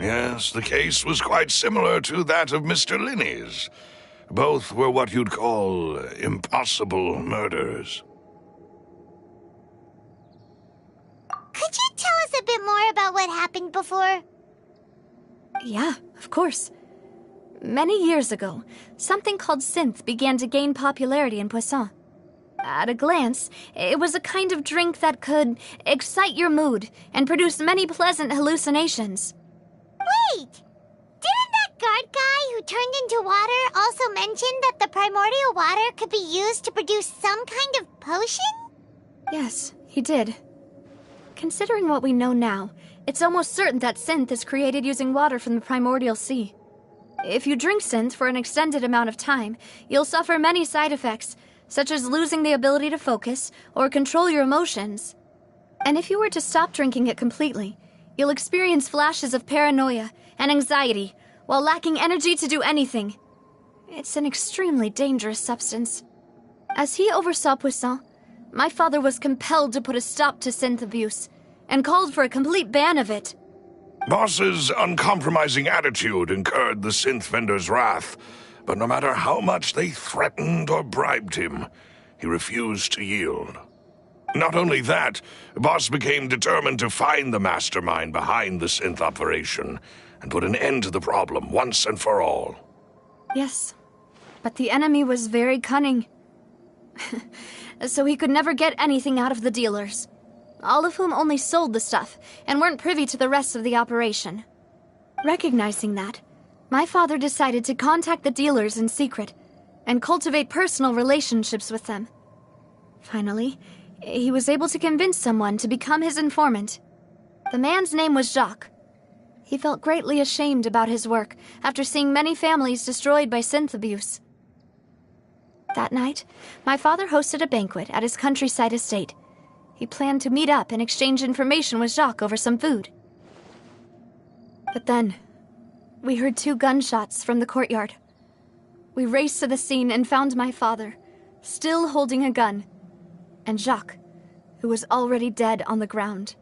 Yes, the case was quite similar to that of Mr. Linney's. Both were what you'd call impossible murders. Could you tell us a bit more about what happened before? Yeah, of course. Many years ago, something called synth began to gain popularity in Poisson. At a glance, it was a kind of drink that could excite your mood and produce many pleasant hallucinations. Wait! Didn't that guard guy who turned into water also mention that the primordial water could be used to produce some kind of potion? Yes, he did. Considering what we know now, it's almost certain that synth is created using water from the primordial sea. If you drink synth for an extended amount of time, you'll suffer many side effects, such as losing the ability to focus or control your emotions. And if you were to stop drinking it completely, you'll experience flashes of paranoia and anxiety while lacking energy to do anything. It's an extremely dangerous substance. As he oversaw Poisson, my father was compelled to put a stop to synth abuse and called for a complete ban of it. Boss's uncompromising attitude incurred the synth vendor's wrath, but no matter how much they threatened or bribed him, he refused to yield. Not only that, Boss became determined to find the mastermind behind the synth operation and put an end to the problem once and for all. Yes, but the enemy was very cunning. So he could never get anything out of the dealers, all of whom only sold the stuff and weren't privy to the rest of the operation. Recognizing that, my father decided to contact the dealers in secret and cultivate personal relationships with them. Finally, he was able to convince someone to become his informant. The man's name was Jacques. He felt greatly ashamed about his work after seeing many families destroyed by synth abuse. That night, my father hosted a banquet at his countryside estate. He planned to meet up and exchange information with Jacques over some food. But then, we heard 2 gunshots from the courtyard. We raced to the scene and found my father, still holding a gun, and Jacques, who was already dead on the ground.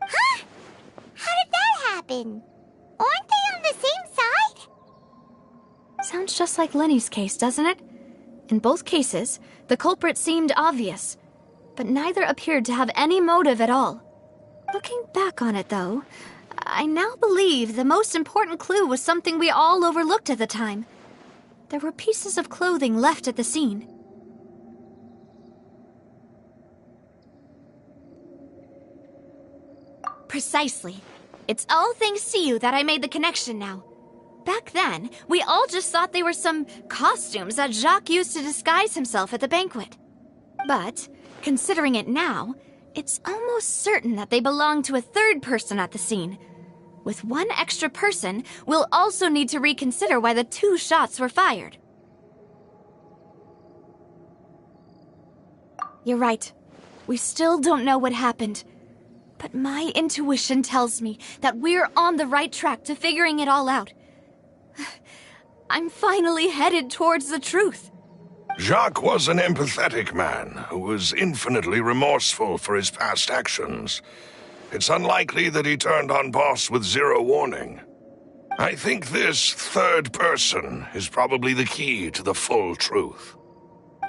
Huh? happen? Aren't they on the same side? Sounds just like Lenny's case, doesn't it? In both cases, the culprit seemed obvious, but neither appeared to have any motive at all. Looking back on it, though, I now believe the most important clue was something we all overlooked at the time. There were pieces of clothing left at the scene. Precisely. It's all thanks to you that I made the connection now. Back then, we all just thought they were some costumes that Jacques used to disguise himself at the banquet. But, considering it now, it's almost certain that they belong to a third person at the scene. With one extra person, we'll also need to reconsider why the 2 shots were fired. You're right. We still don't know what happened. But my intuition tells me that we're on the right track to figuring it all out. I'm finally headed towards the truth. Jacques was an empathetic man who was infinitely remorseful for his past actions. It's unlikely that he turned on Boss with 0 warning. I think this third person is probably the key to the full truth.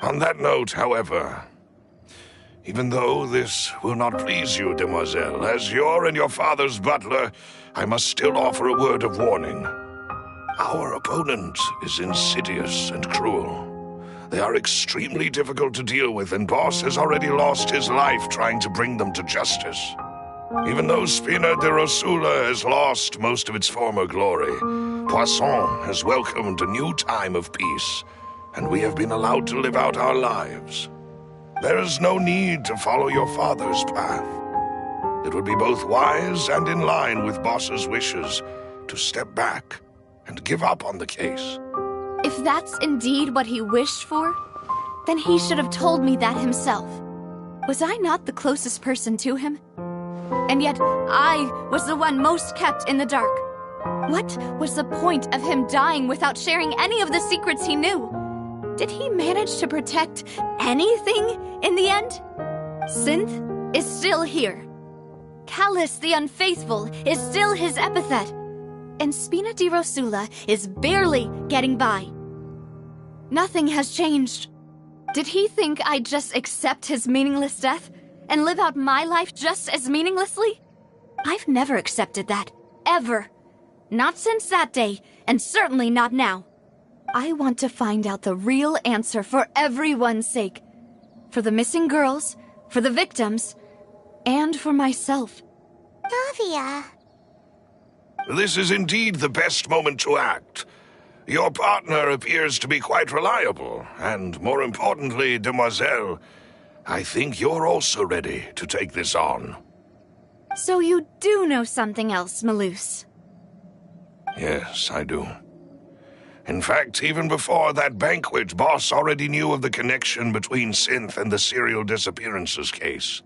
On that note, however, even though this will not please you, demoiselle, as your and your father's butler, I must still offer a word of warning. Our opponent is insidious and cruel. They are extremely difficult to deal with, and Boss has already lost his life trying to bring them to justice. Even though Spina de Rosula has lost most of its former glory, Poisson has welcomed a new time of peace, and we have been allowed to live out our lives. There is no need to follow your father's path. It would be both wise and in line with Boss's wishes to step back and give up on the case. If that's indeed what he wished for, then he should have told me that himself. Was I not the closest person to him? And yet, I was the one most kept in the dark. What was the point of him dying without sharing any of the secrets he knew? Did he manage to protect anything in the end? Synth is still here. Callus the Unfaithful is still his epithet. And Spina di Rosula is barely getting by. Nothing has changed. Did he think I'd just accept his meaningless death and live out my life just as meaninglessly? I've never accepted that. Ever. Not since that day, and certainly not now. I want to find out the real answer for everyone's sake. For the missing girls, for the victims, and for myself. Navia. This is indeed the best moment to act. Your partner appears to be quite reliable, and more importantly, demoiselle, I think you're also ready to take this on. So you do know something else, Malus? Yes, I do. In fact, even before that banquet, Boss already knew of the connection between Synth and the serial disappearances case.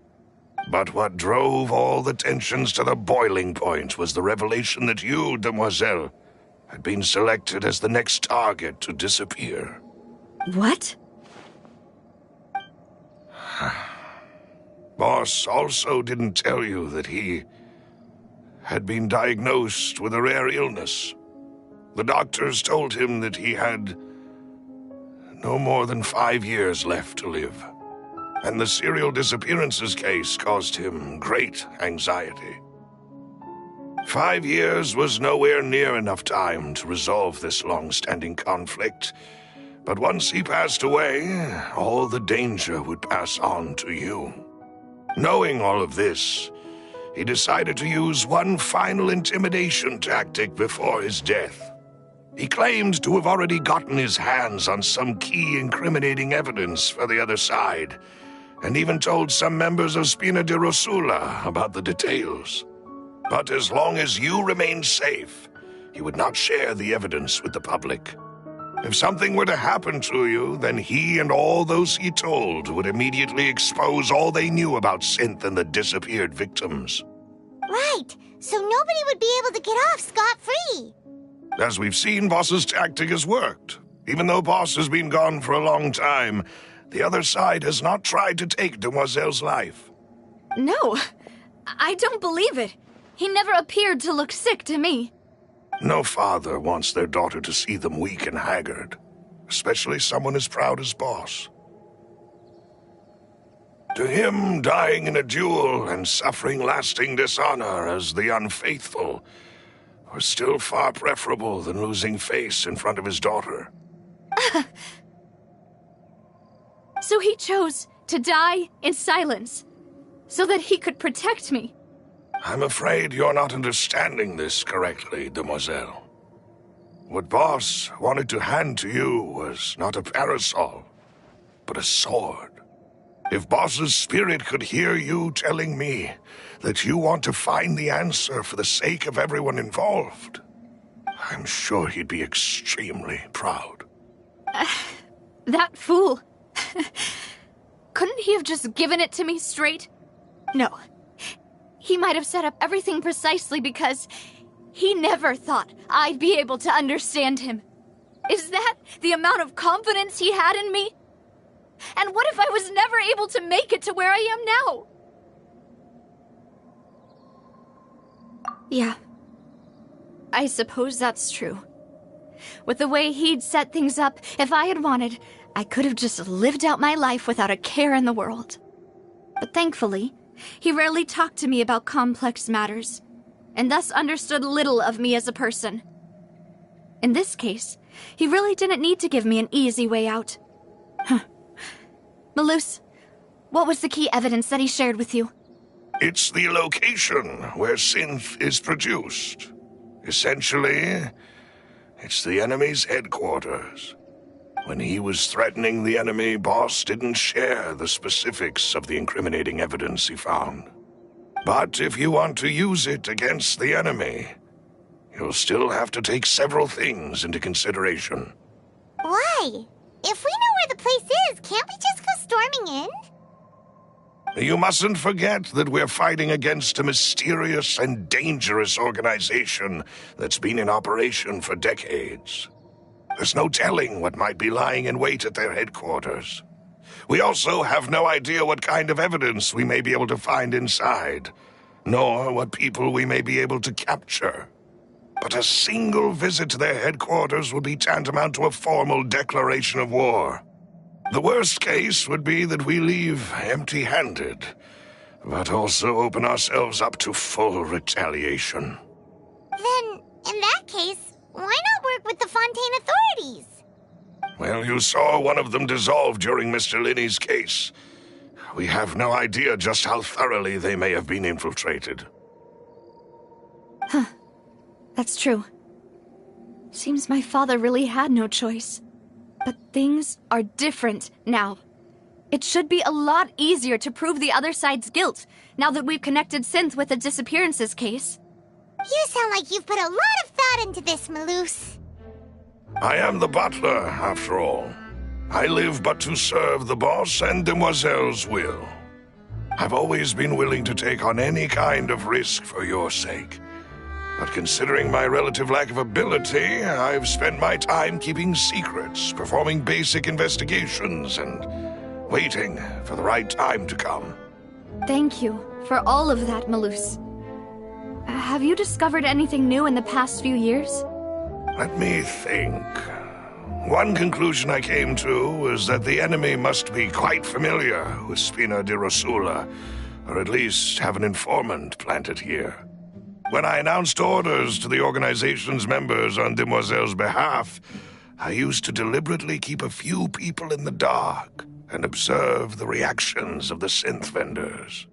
But what drove all the tensions to the boiling point was the revelation that you, demoiselle, had been selected as the next target to disappear. What? Boss also didn't tell you that he had been diagnosed with a rare illness. The doctors told him that he had no more than 5 years left to live. And the serial disappearances case caused him great anxiety. 5 years was nowhere near enough time to resolve this long-standing conflict. But once he passed away, all the danger would pass on to you. Knowing all of this, he decided to use one final intimidation tactic before his death. He claimed to have already gotten his hands on some key incriminating evidence for the other side, and even told some members of Spina di Rosula about the details. But as long as you remained safe, he would not share the evidence with the public. If something were to happen to you, then he and all those he told would immediately expose all they knew about Synth and the disappeared victims. Right, so nobody would be able to get off scot-free. As we've seen, Boss's tactic has worked. Even though Boss has been gone for a long time, the other side has not tried to take Demoiselle's life. No, I don't believe it. He never appeared to look sick to me. No father wants their daughter to see them weak and haggard, especially someone as proud as Boss. To him, dying in a duel and suffering lasting dishonor as the unfaithful was still far preferable than losing face in front of his daughter. So he chose to die in silence, so that he could protect me. I'm afraid you're not understanding this correctly, demoiselle. What Boss wanted to hand to you was not a parasol, but a sword. If Boss's spirit could hear you telling me that you want to find the answer for the sake of everyone involved, I'm sure he'd be extremely proud. That fool. Couldn't he have just given it to me straight? No. He might have set up everything precisely because he never thought I'd be able to understand him. Is that the amount of confidence he had in me? And what if I was never able to make it to where I am now? Yeah. I suppose that's true. With the way he'd set things up, if I had wanted, I could have just lived out my life without a care in the world. But thankfully, he rarely talked to me about complex matters, and thus understood little of me as a person. In this case, he really didn't need to give me an easy way out. Malus, what was the key evidence that he shared with you? It's the location where synth is produced. Essentially, it's the enemy's headquarters. When he was threatening the enemy, Boss didn't share the specifics of the incriminating evidence he found. But if you want to use it against the enemy, you'll still have to take several things into consideration. Why? If we know where the place is, can't we just go storming in? You mustn't forget that we're fighting against a mysterious and dangerous organization that's been in operation for decades. There's no telling what might be lying in wait at their headquarters. We also have no idea what kind of evidence we may be able to find inside, nor what people we may be able to capture. But a single visit to their headquarters would be tantamount to a formal declaration of war. The worst case would be that we leave empty-handed, but also open ourselves up to full retaliation. Then, in that case, why not work with the Fontaine authorities? Well, you saw one of them dissolve during Mr. Linney's case. We have no idea just how thoroughly they may have been infiltrated. Huh. That's true. Seems my father really had no choice. But things are different now. It should be a lot easier to prove the other side's guilt, now that we've connected Synth with the disappearances case. You sound like you've put a lot of thought into this, Malus. I am the butler, after all. I live but to serve the boss and Demoiselle's will. I've always been willing to take on any kind of risk for your sake. But considering my relative lack of ability, I've spent my time keeping secrets, performing basic investigations, and waiting for the right time to come. Thank you for all of that, Malus. Have you discovered anything new in the past few years? Let me think. One conclusion I came to was that the enemy must be quite familiar with Spina di Rosula, or at least have an informant planted here. When I announced orders to the organization's members on Demoiselle's behalf, I used to deliberately keep a few people in the dark and observe the reactions of the synth vendors.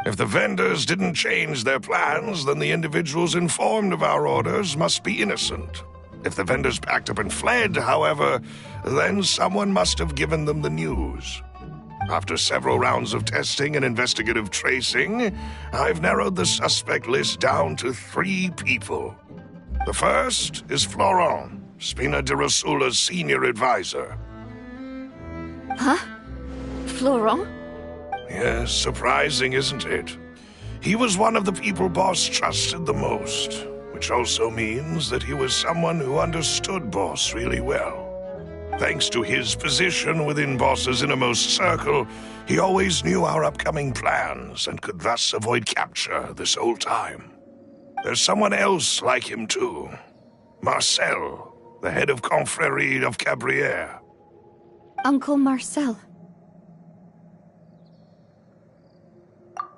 If the vendors didn't change their plans, then the individuals informed of our orders must be innocent. If the vendors packed up and fled, however, then someone must have given them the news. After several rounds of testing and investigative tracing, I've narrowed the suspect list down to 3 people. The first is Florent, Spina di Rosula's senior advisor. Huh? Florent? Yes, surprising, isn't it? He was one of the people Boss trusted the most, which also means that he was someone who understood Boss really well. Thanks to his position within Boss's innermost circle, he always knew our upcoming plans and could thus avoid capture this whole time. There's someone else like him too. Marcel, the head of Confrérie of Cabrières. Uncle Marcel.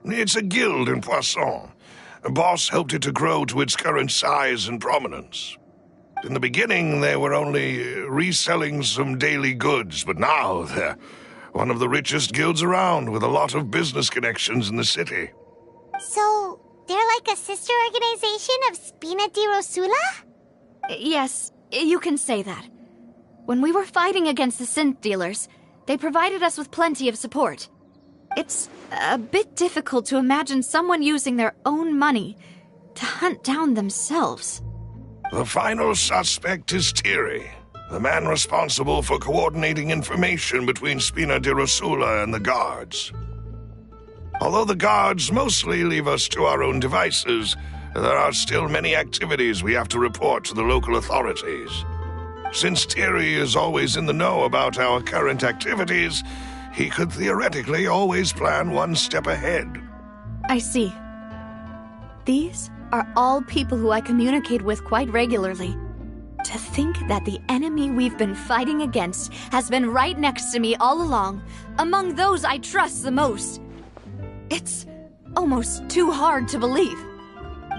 It's a guild in Poisson. A boss helped it to grow to its current size and prominence. In the beginning, they were only reselling some daily goods, but now they're one of the richest guilds around, with a lot of business connections in the city. So, they're like a sister organization of Spina di Rosula? Yes, you can say that. When we were fighting against the synth dealers, they provided us with plenty of support. It's a bit difficult to imagine someone using their own money to hunt down themselves. The final suspect is Thierry, the man responsible for coordinating information between Spina di Rosula and the guards. Although the guards mostly leave us to our own devices, there are still many activities we have to report to the local authorities. Since Thierry is always in the know about our current activities, he could theoretically always plan one step ahead. I see. These are all people who I communicate with quite regularly. To think that the enemy we've been fighting against has been right next to me all along, among those I trust the most. It's almost too hard to believe.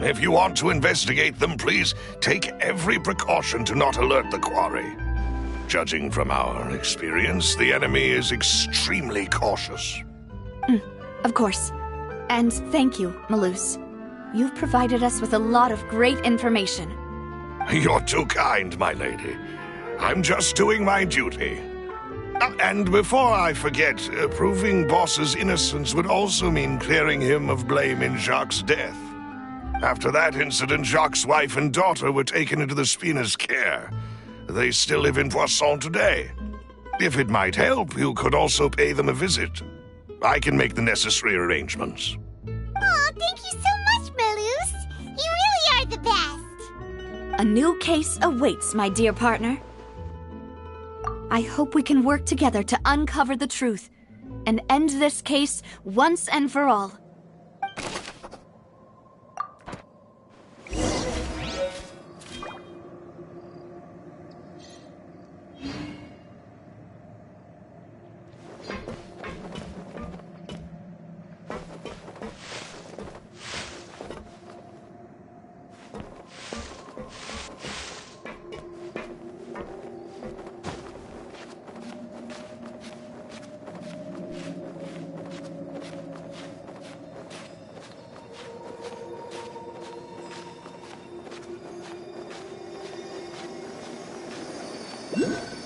If you want to investigate them, please take every precaution to not alert the quarry. Judging from our experience, the enemy is extremely cautious. Of course. And thank you, Malus. You've provided us with a lot of great information. You're too kind, my lady. I'm just doing my duty. And before I forget, proving Boss's innocence would also mean clearing him of blame in Jacques' death. After that incident, Jacques' wife and daughter were taken into the Spina's care. They still live in Poisson today. If it might help, you could also pay them a visit. I can make the necessary arrangements. Oh, thank you so much, Malus. You really are the best. A new case awaits, my dear partner. I hope we can work together to uncover the truth and end this case once and for all. Yeah.